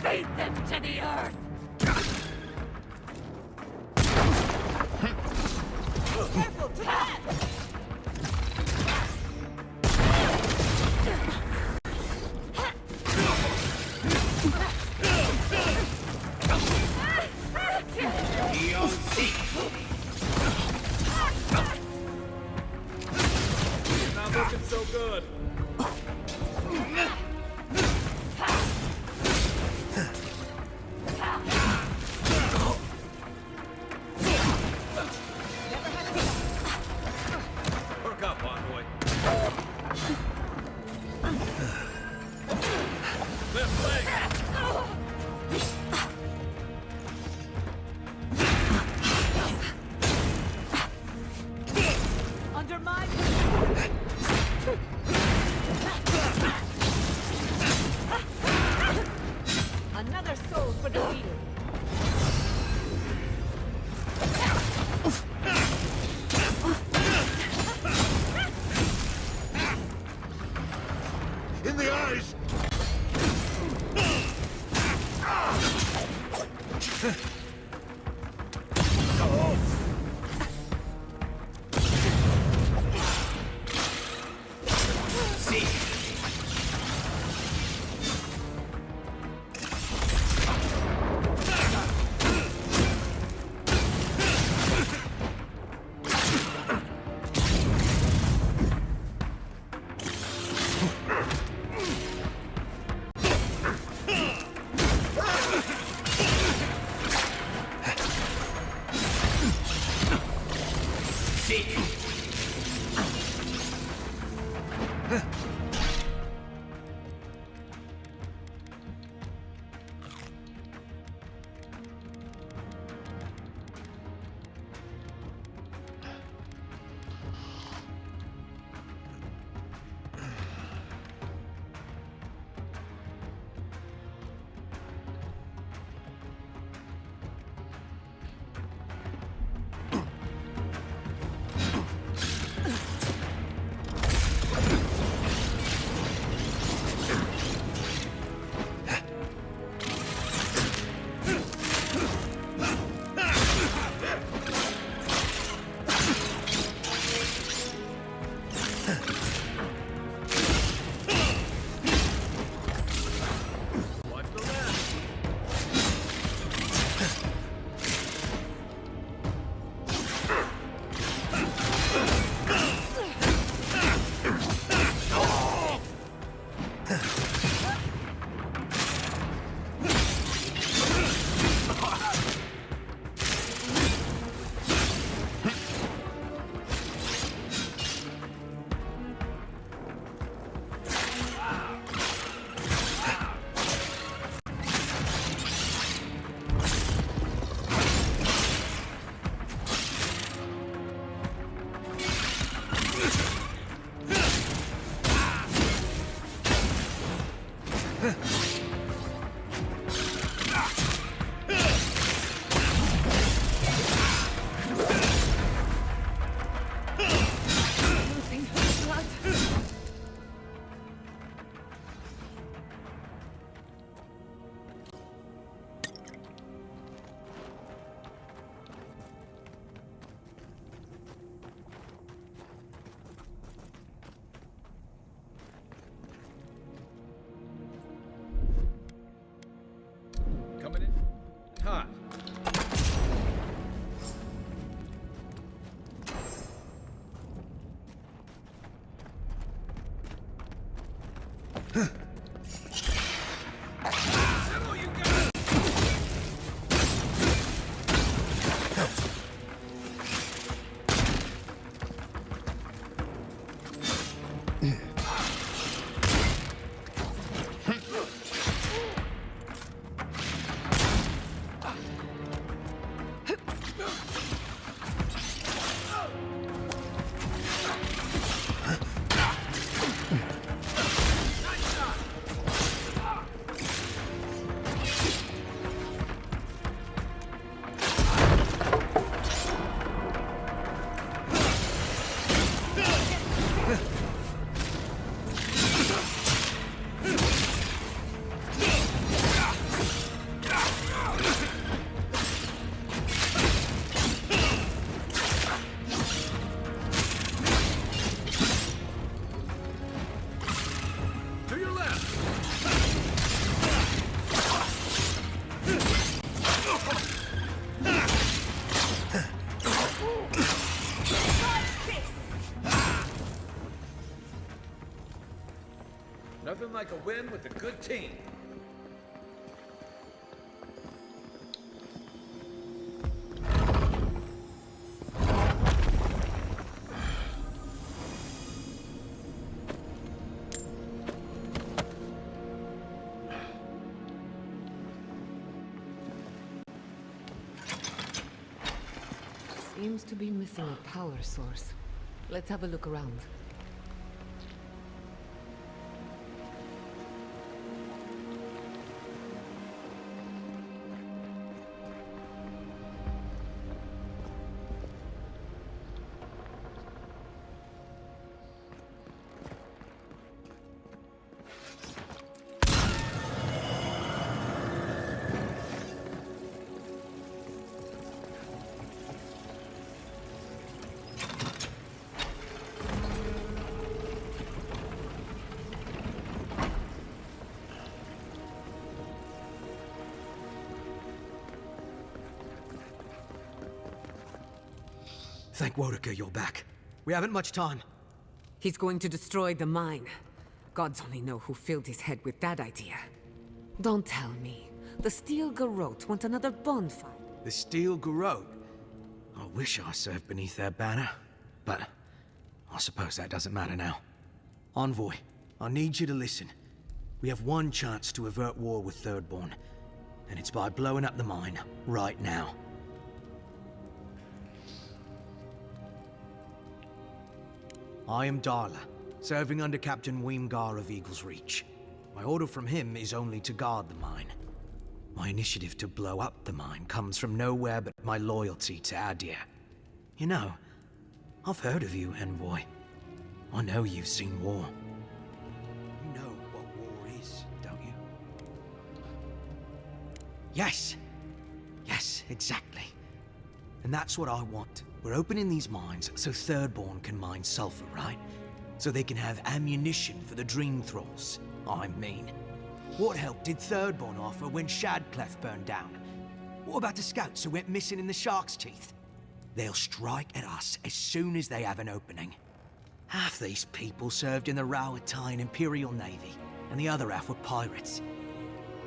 Beat them to the earth! Careful, to the left! Not looking so good. Work up, envoy. Left leg. Under my... Another soul for the wheel. In the eyes! Hot. Nothing like a win with a good team. Seems to be missing a power source. Let's have a look around. Thank Vertigo you're back. We haven't much time. He's going to destroy the mine. Gods only know who filled his head with that idea. Don't tell me. The Steel Garrote want another bonfire. The Steel Garrote? I wish I served beneath their banner, but I suppose that doesn't matter now. Envoy, I need you to listen. We have one chance to avert war with Thirdborn, and it's by blowing up the mine right now. I am Darla, serving under Captain Weemgar of Eagle's Reach. My order from him is only to guard the mine. My initiative to blow up the mine comes from nowhere but my loyalty to Adir. You know, I've heard of you, Envoy. I know you've seen war. You know what war is, don't you? Yes! Yes, exactly. And that's what I want. We're opening these mines so Thirdborn can mine sulfur, right? So they can have ammunition for the Dream Thralls. I mean, what help did Thirdborn offer when Shadclef burned down? What about the scouts who went missing in the Shark's Teeth? They'll strike at us as soon as they have an opening. Half these people served in the Rowatine Imperial Navy, and the other half were pirates.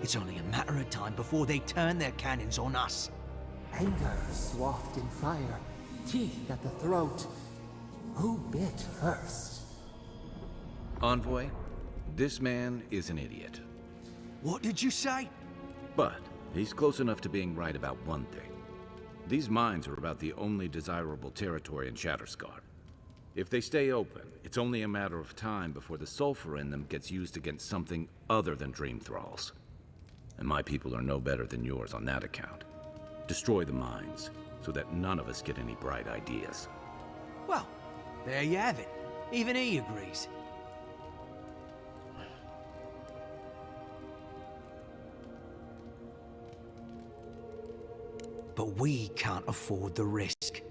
It's only a matter of time before they turn their cannons on us. Anger swathed in fire, teeth at the throat. Who bit first? Envoy, this man is an idiot. What did you say? But he's close enough to being right about one thing. These mines are about the only desirable territory in Shatterscar. If they stay open, it's only a matter of time before the sulfur in them gets used against something other than Dream Thralls. And my people are no better than yours on that account. Destroy the mines, so that none of us get any bright ideas. Well, there you have it. Even he agrees. But we can't afford the risk.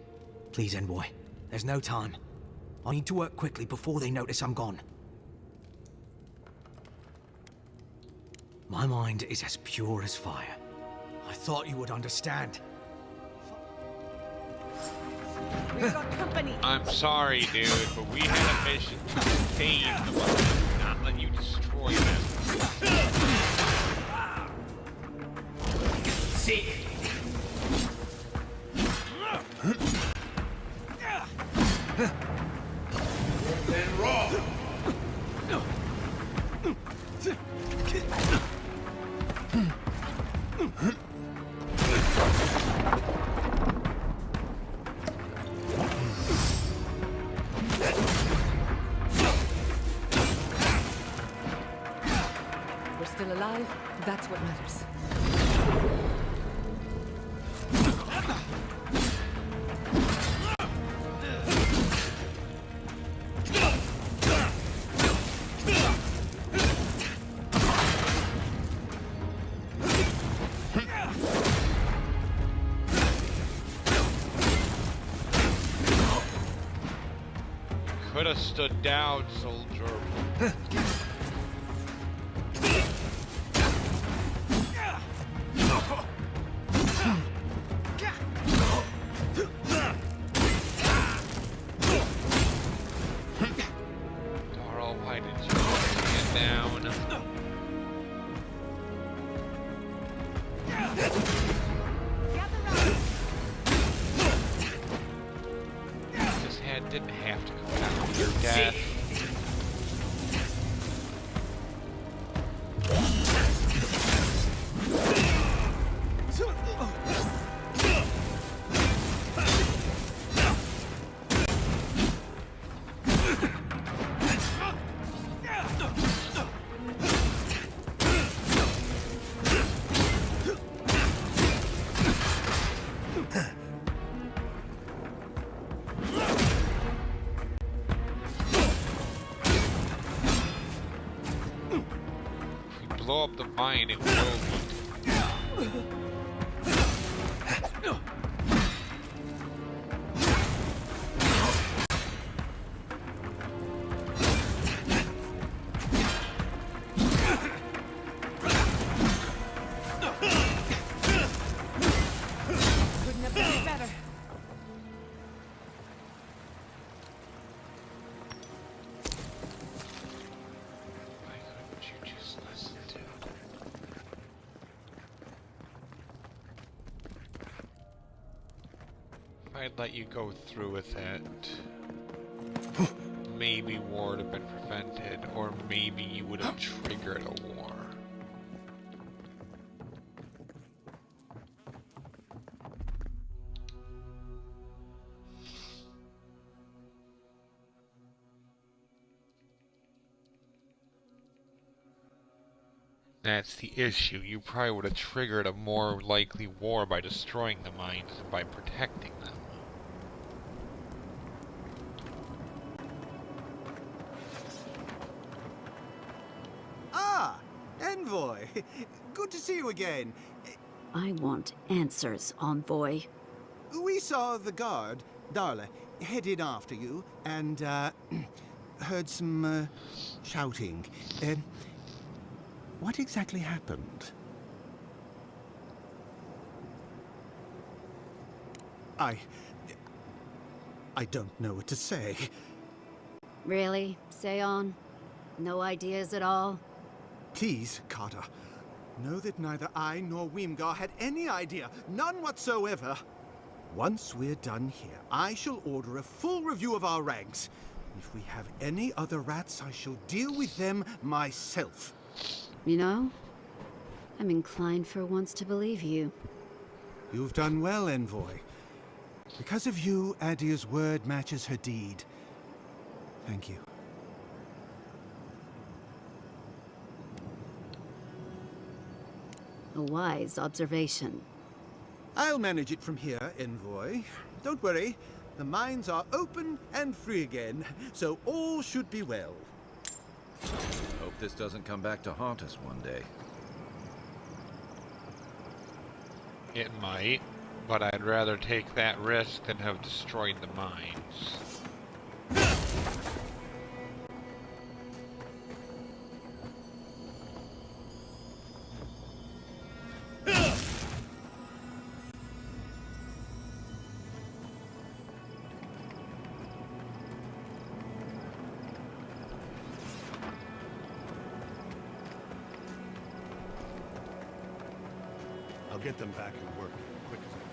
Please, Envoy, there's no time. I need to work quickly before they notice I'm gone. My mind is as pure as fire. I thought you would understand. We've got company. I'm sorry, dude, but we had a mission to contain the mine, not let you destroy them. See. Then raw. We're still alive. That's what matters. Could have stood down, soldier. Darl, why did you stand down? This head didn't have to go down to your death. Blow up the mine, it will be. Couldn't have been better. Why couldn't you just listen to it? If I'd let you go through with it, maybe war would have been prevented, or maybe you would have triggered a war. That's the issue. You probably would have triggered a more likely war by destroying the mines than by protecting them. Ah, Envoy. Good to see you again. I want answers, Envoy. We saw the guard, Darla, head in after you, and, heard some, shouting. What exactly happened? I don't know what to say. Really? Say on? No ideas at all? Please, Carter. Know that neither I nor Weemgar had any idea. None whatsoever. Once we're done here, I shall order a full review of our ranks. If we have any other rats, I shall deal with them myself. You know, I'm inclined for once to believe you. You've done well, Envoy. Because of you, Adia's word matches her deed. Thank you. A wise observation. I'll manage it from here, Envoy. Don't worry. The mines are open and free again, so all should be well. Hope this doesn't come back to haunt us one day. It might, but I'd rather take that risk than have destroyed the mines. get them back and working quick as I can.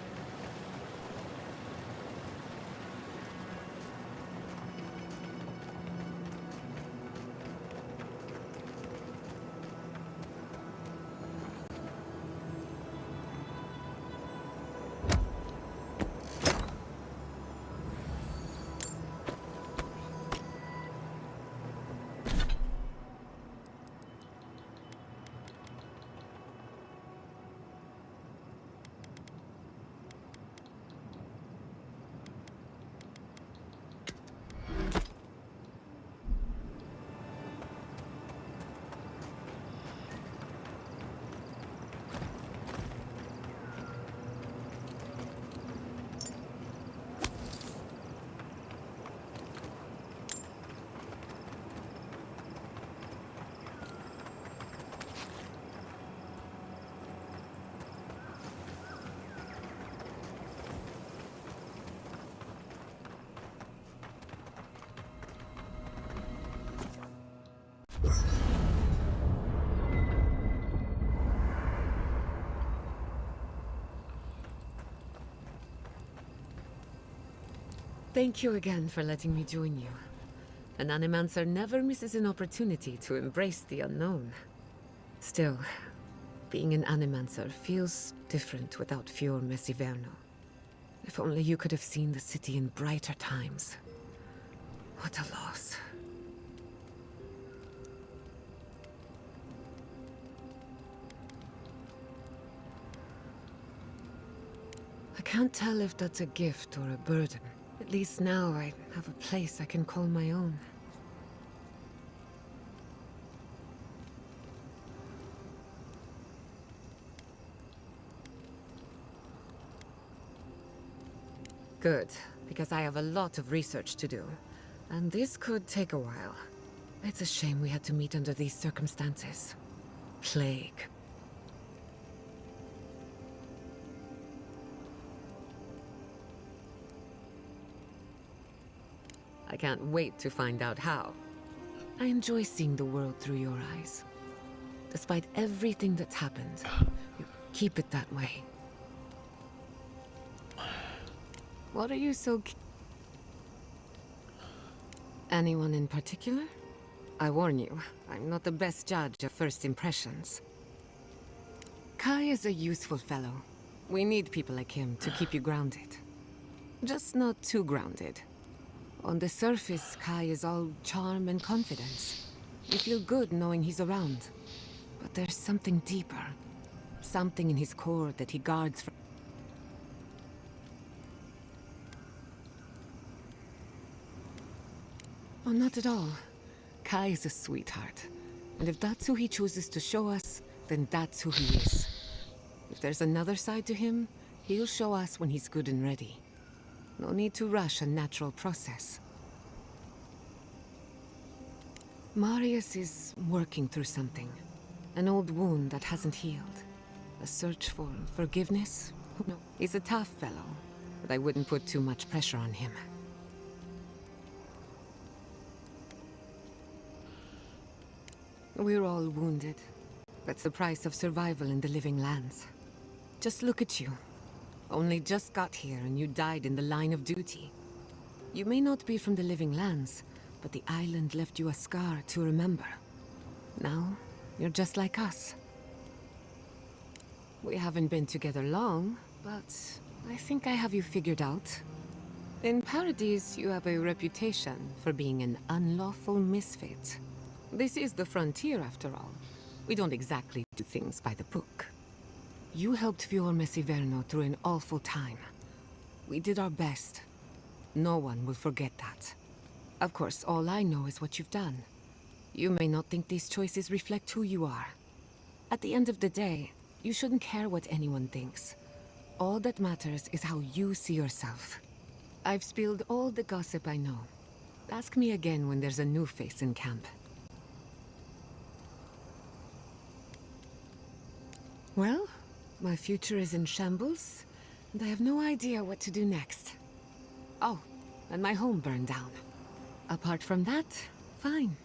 Thank you again for letting me join you. An animancer never misses an opportunity to embrace the unknown. Still, being an animancer feels different without Fior Messiverno. If only you could have seen the city in brighter times. What a loss. I can't tell if that's a gift or a burden. At least now I have a place I can call my own. Good, because I have a lot of research to do, and this could take a while. It's a shame we had to meet under these circumstances. Plague. I can't wait to find out how. I enjoy seeing the world through your eyes. Despite everything that's happened, you keep it that way. What are you so... Anyone in particular? I warn you, I'm not the best judge of first impressions. Kai is a useful fellow. We need people like him to keep you grounded. Just not too grounded. On the surface, Kai is all charm and confidence. You feel good knowing he's around. But there's something deeper. Something in his core that he guards from... Oh, not at all. Kai is a sweetheart. And if that's who he chooses to show us, then that's who he is. If there's another side to him, he'll show us when he's good and ready. No need to rush a natural process. Marius is working through something. An old wound that hasn't healed. A search for forgiveness? No. He's a tough fellow, but I wouldn't put too much pressure on him. We're all wounded. That's the price of survival in the living lands. Just look at you. Only just got here and you died in the line of duty. You may not be from the living lands, but the island left you a scar to remember. Now, you're just like us. We haven't been together long, but I think I have you figured out. In Paradise, you have a reputation for being an unlawful misfit. This is the frontier, after all. We don't exactly do things by the book. You helped Fior Messiverno through an awful time. We did our best. No one will forget that. Of course, all I know is what you've done. You may not think these choices reflect who you are. At the end of the day, you shouldn't care what anyone thinks. All that matters is how you see yourself. I've spilled all the gossip I know. Ask me again when there's a new face in camp. Well, my future is in shambles, and I have no idea what to do next. Oh, and my home burned down. Apart from that, fine.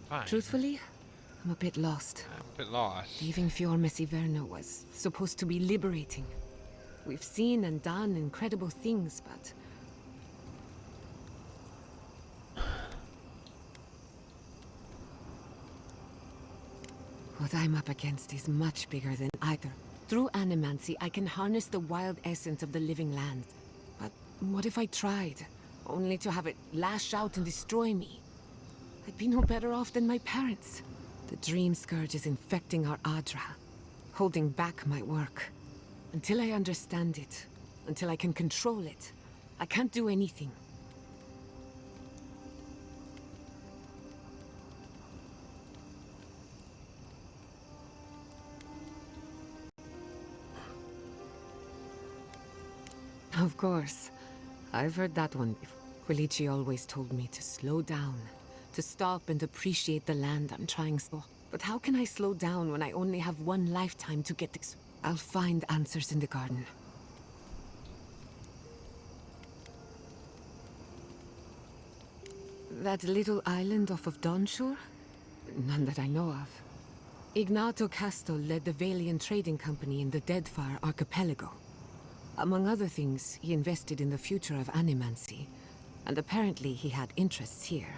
Fine. Truthfully, I'm a bit lost. A bit lost. Leaving Fior Messiverno was supposed to be liberating. We've seen and done incredible things, but... what I'm up against is much bigger than either. Through animancy, I can harness the wild essence of the living land. But what if I tried, only to have it lash out and destroy me? I'd be no better off than my parents. The dream scourge is infecting our Adra, holding back my work. Until I understand it, until I can control it, I can't do anything. Of course. I've heard that one before. Quilici always told me to slow down, to stop and appreciate the land I'm trying so. But how can I slow down when I only have one lifetime to get this? I'll find answers in the garden. That little island off of Dawnshore? None that I know of. Ignato Casto led the Valian trading company in the Deadfire archipelago. Among other things, he invested in the future of animancy, and apparently he had interests here.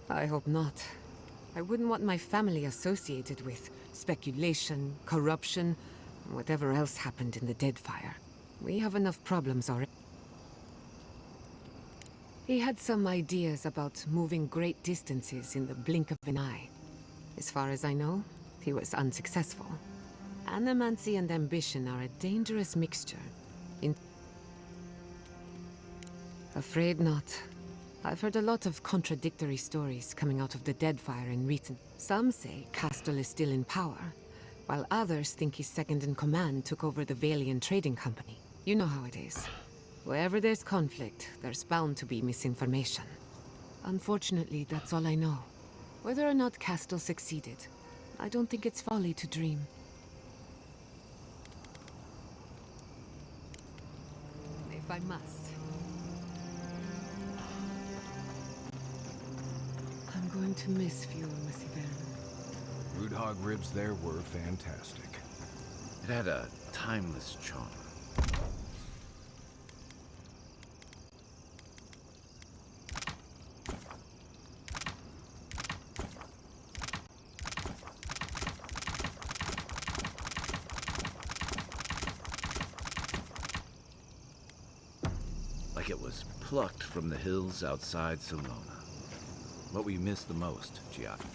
I hope not. I wouldn't want my family associated with speculation, corruption, and whatever else happened in the Deadfire. We have enough problems already. He had some ideas about moving great distances in the blink of an eye. As far as I know, he was unsuccessful. Animancy and ambition are a dangerous mixture. Afraid not. I've heard a lot of contradictory stories coming out of the Deadfire in recent. Some say Castle is still in power, while others think his second-in-command took over the Valian trading company. You know how it is. Wherever there's conflict, there's bound to be misinformation. Unfortunately, that's all I know. Whether or not Castle succeeded, I don't think it's folly to dream. If I must. I'm going to miss Fior Messiverno. Root hog ribs there were fantastic. It had a timeless charm. Like it was plucked from the hills outside Salona. What will you miss the most, Giacomo?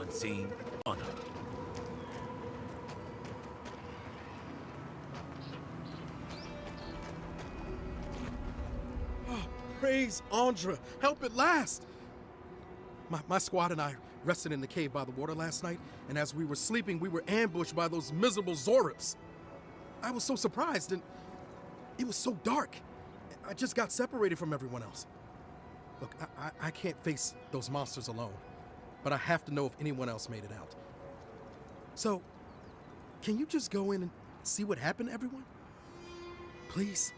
Unseen, unheard. Please, Andra, help at last. My squad and I rested in the cave by the water last night, and as we were sleeping, we were ambushed by those miserable Zorips. I was so surprised, and it was so dark. I just got separated from everyone else. Look, I can't face those monsters alone, but I have to know if anyone else made it out. So, can you just go in and see what happened to everyone? Please?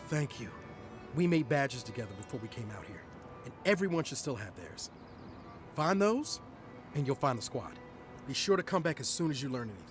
Thank you. We made badges together before we came out here, and everyone should still have theirs. Find those, and you'll find the squad. Be sure to come back as soon as you learn anything.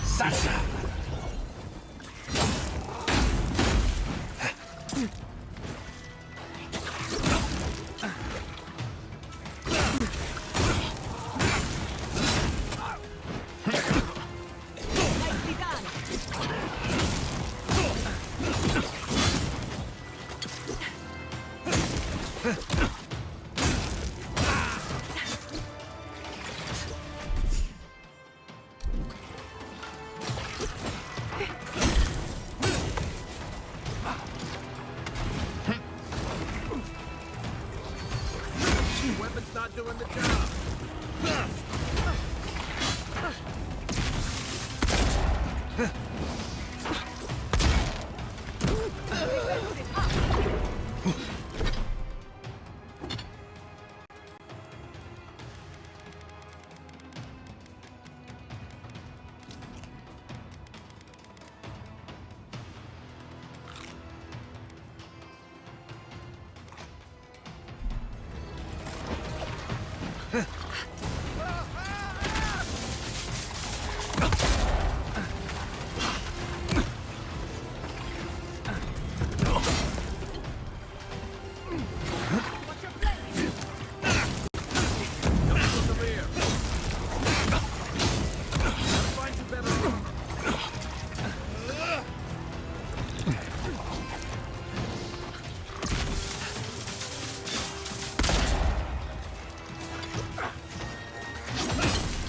Sasha! Weapon's not doing the job.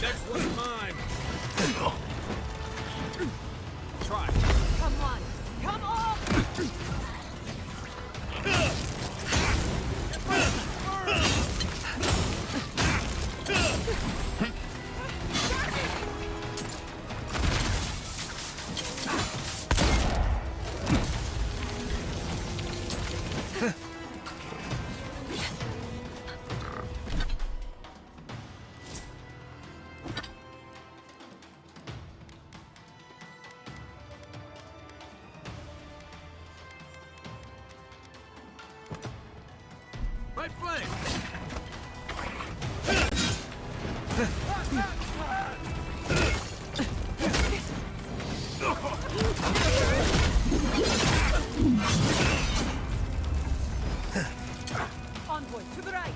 Next one's mine. Try. Come on! Come on! Right flank. Envoy, to the right!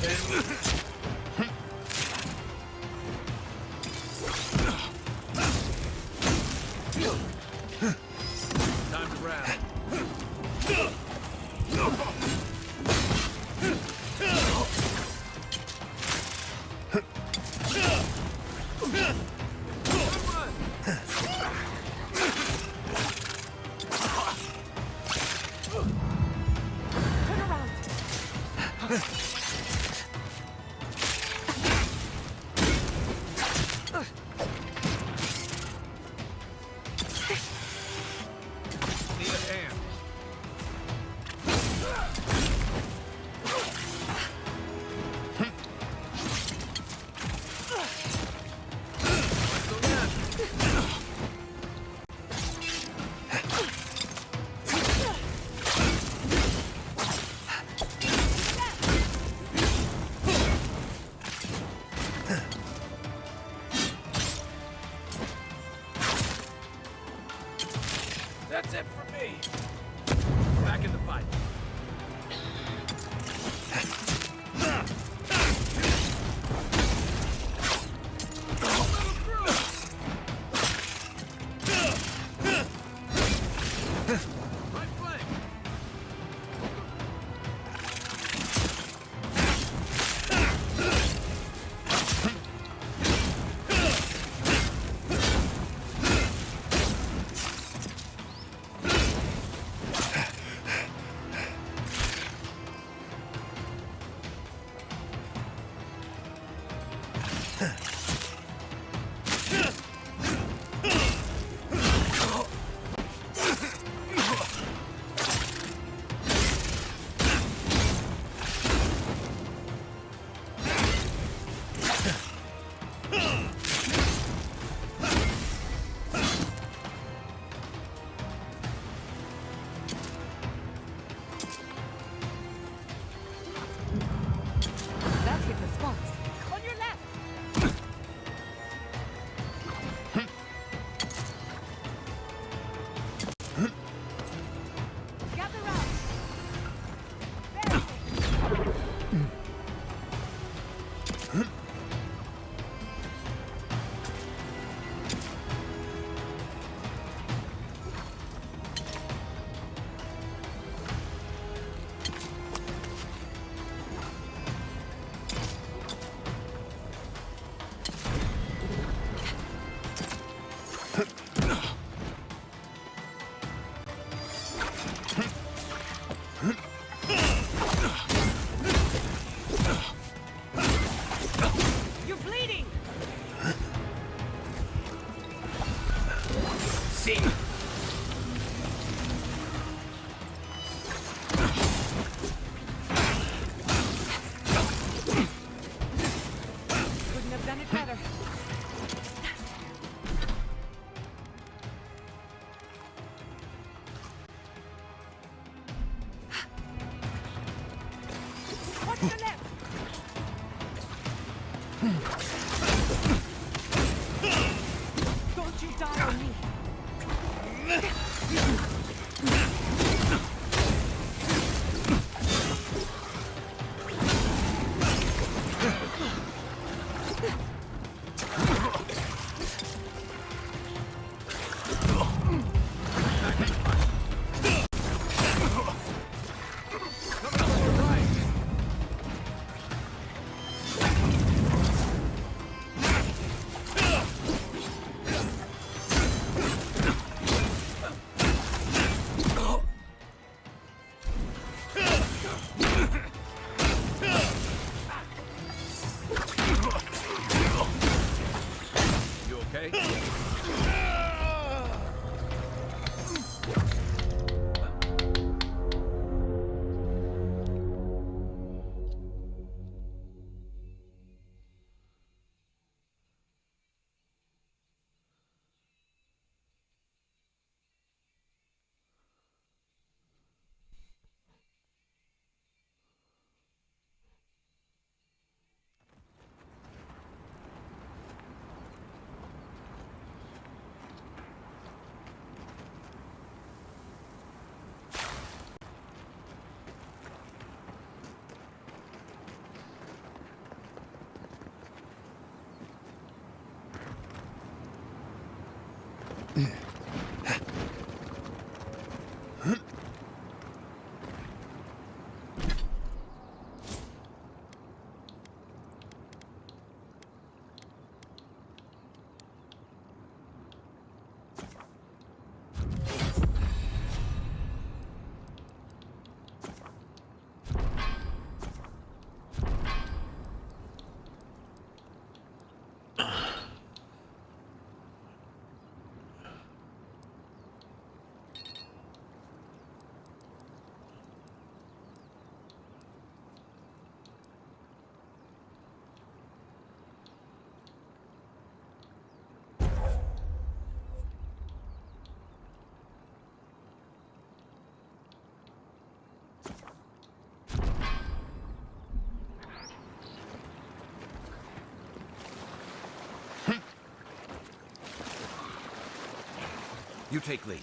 Time to wrap. Turn around. Need a hand. That's it for me. Back in the fight. Right flank. That hit the spot. On your left. Gather round. You're bleeding. See. Couldn't have done it better. Watch your left. Don't you die on me. You take lead.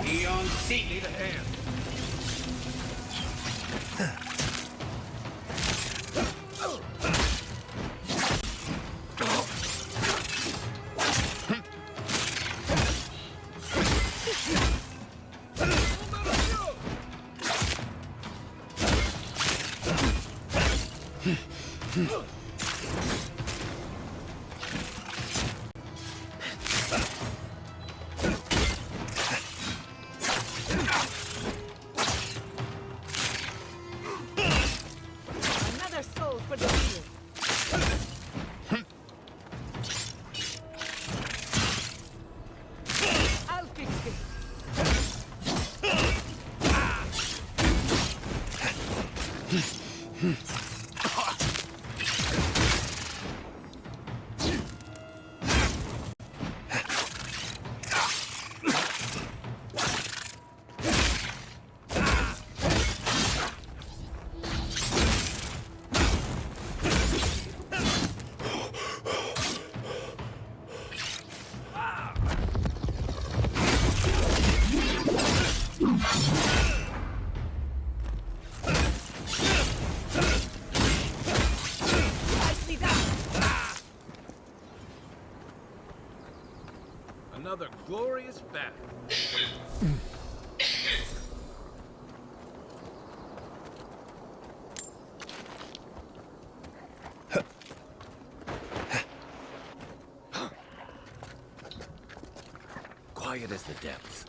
Eon seat. Need a hand. Another soul for the wheel. I'll fix this. Nicely done. Another glorious battle. Quiet as the depths.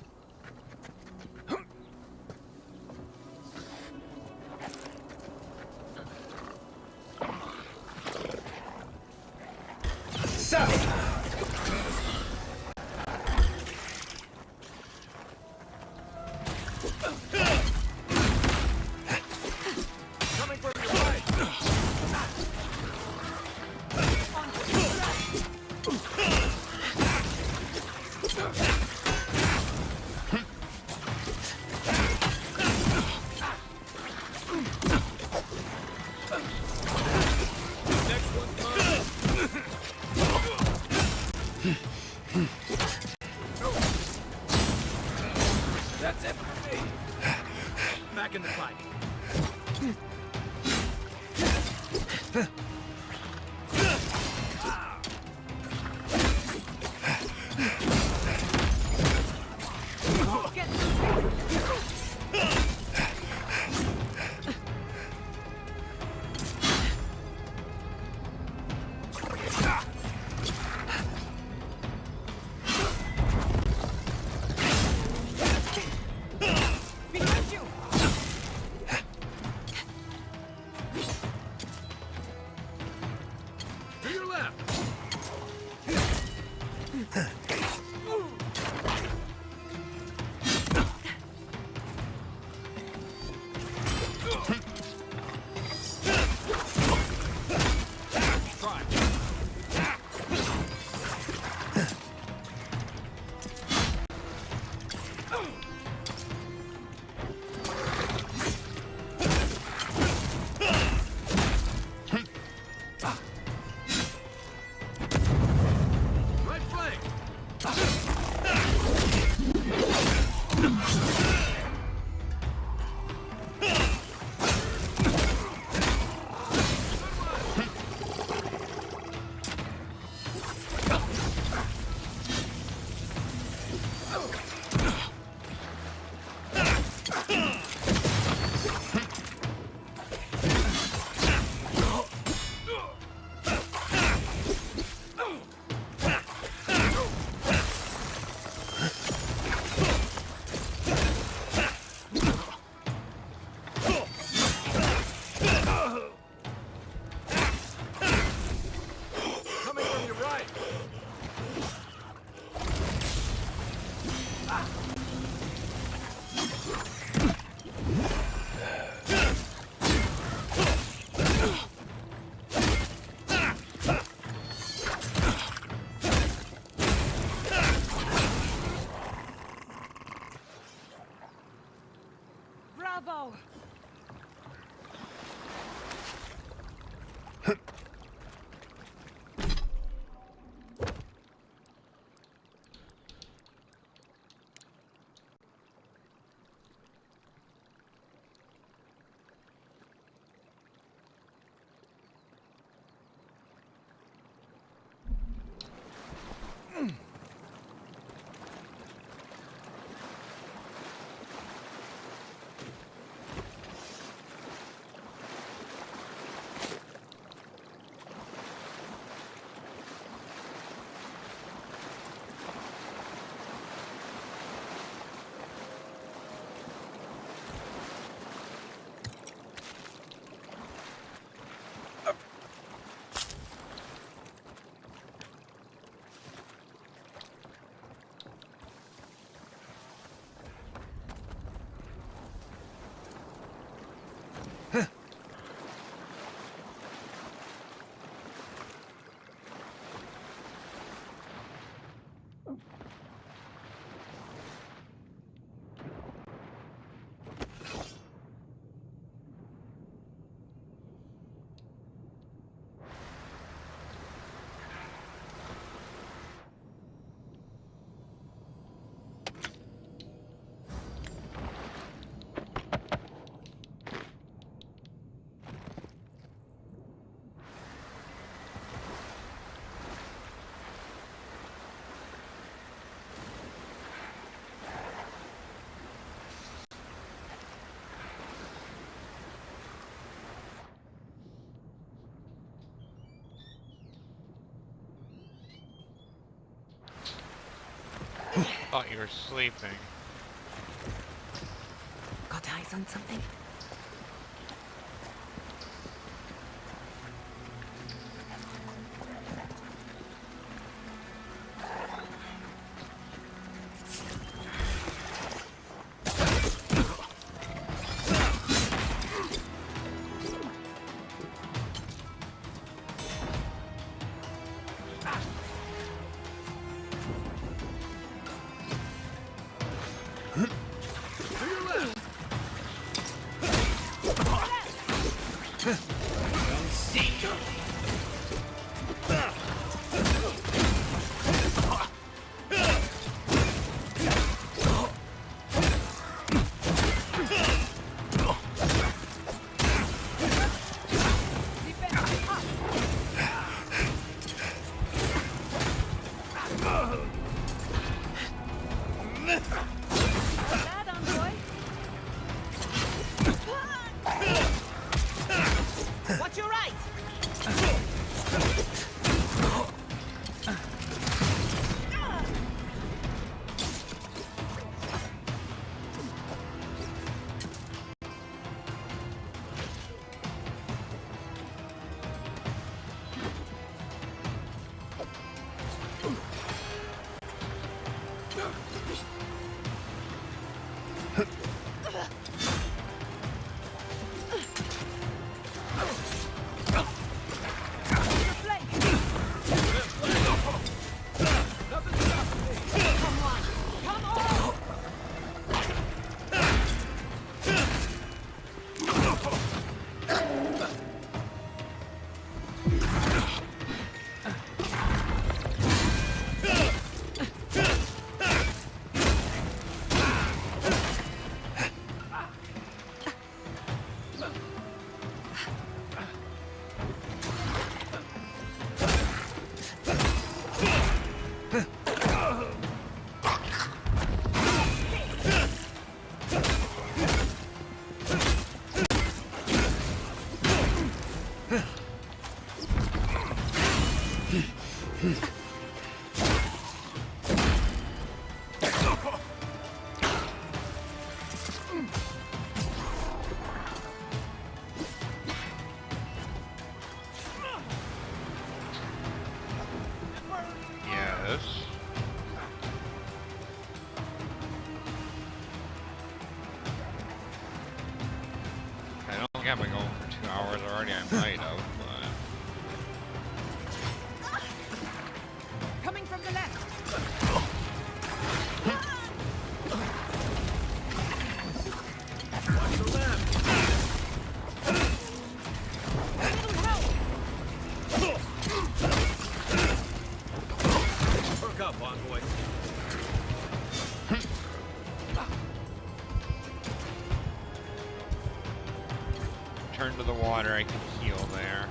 Coming from your right. Next one's mine. That's it for me. Back in the fight. Behind you. To your left. Try. Right flank. Thought you were sleeping. Got eyes on something? Watch your right! Yes. I don't think I've been going for 2 hours already. I might have, but... Coming from the left! Watch the left! Perk up, envoy. Turn to the water, I can heal there.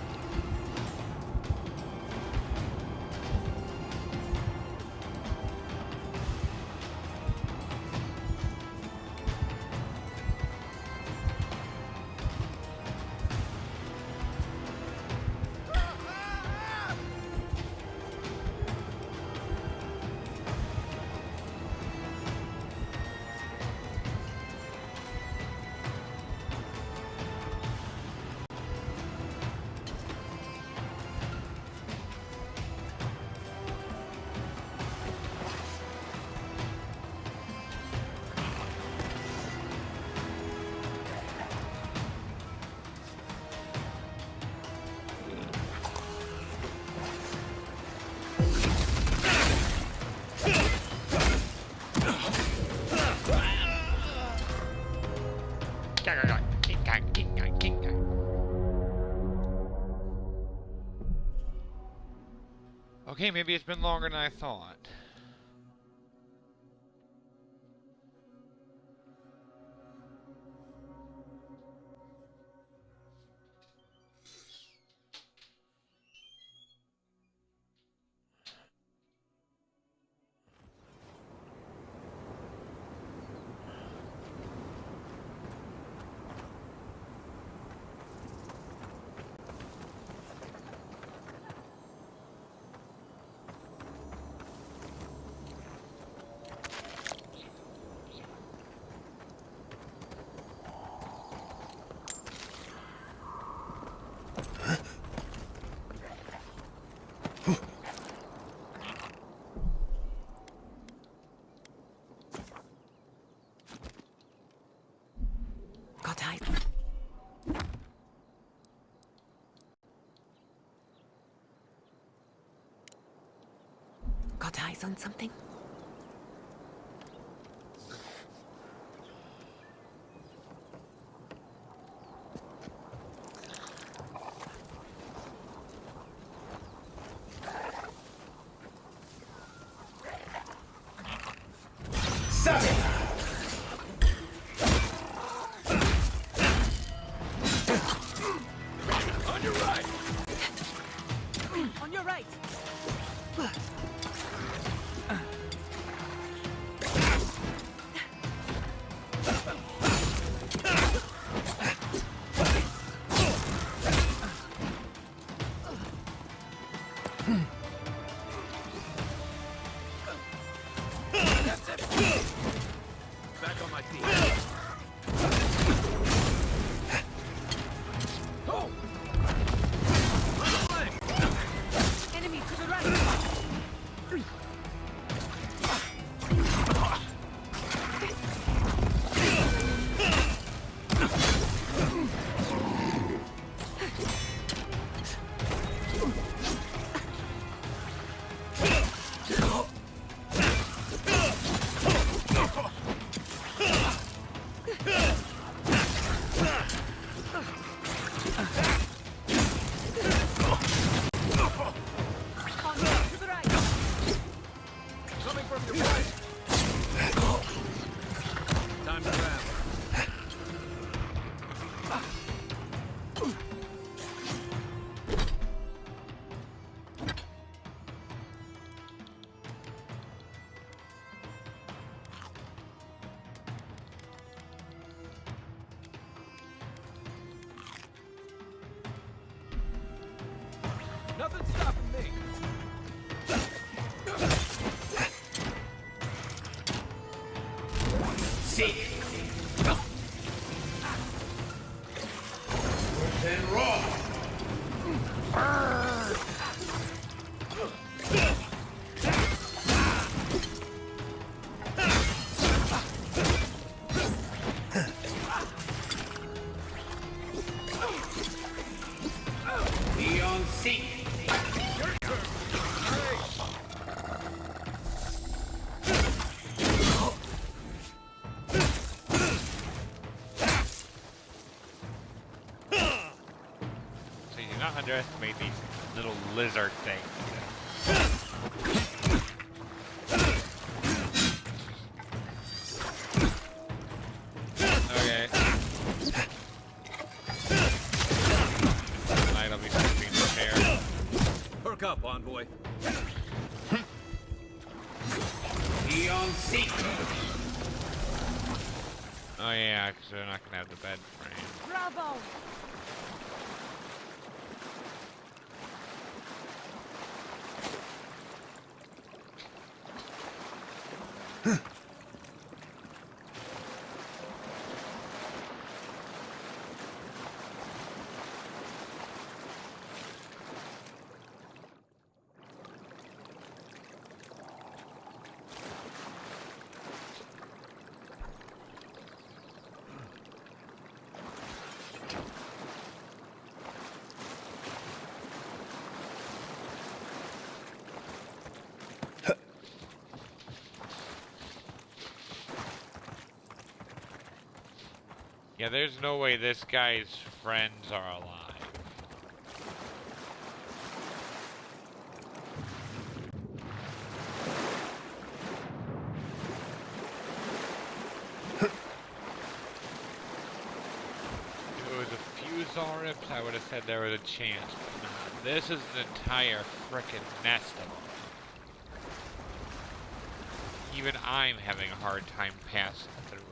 Okay, maybe it's been longer than I thought. got eyes on something? On your right! On your right! That's it! Back on my feet. Oh! Enemy to the right! Coming from your right! Time to grab. Nothing's stopping me! Seek. Then raw. Be on seek. So you do not underestimate these little lizard things. Okay. Tonight I'll be sleeping in the chair. Perk up, envoy. Be on seek. Oh yeah, because they're not gonna have the bed frame. Bravo! Yeah, there's no way this guy's friends are alive. If it was a few Zorips, I would have said there was a chance, but not. This is an entire frickin' nest of them. Even I'm having a hard time passing through it.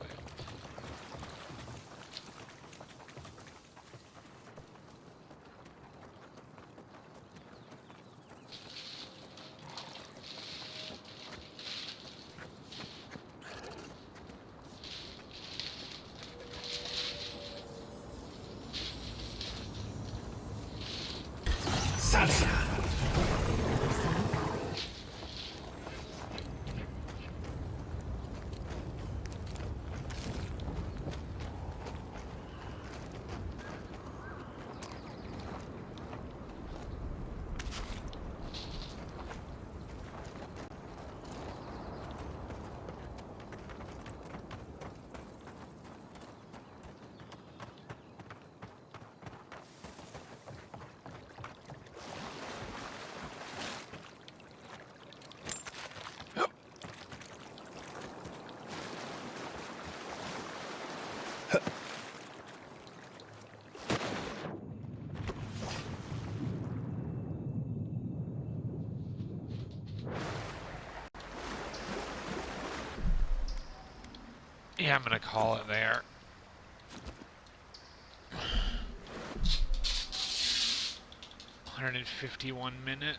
Yeah, I'm gonna call it there. $151 minutes.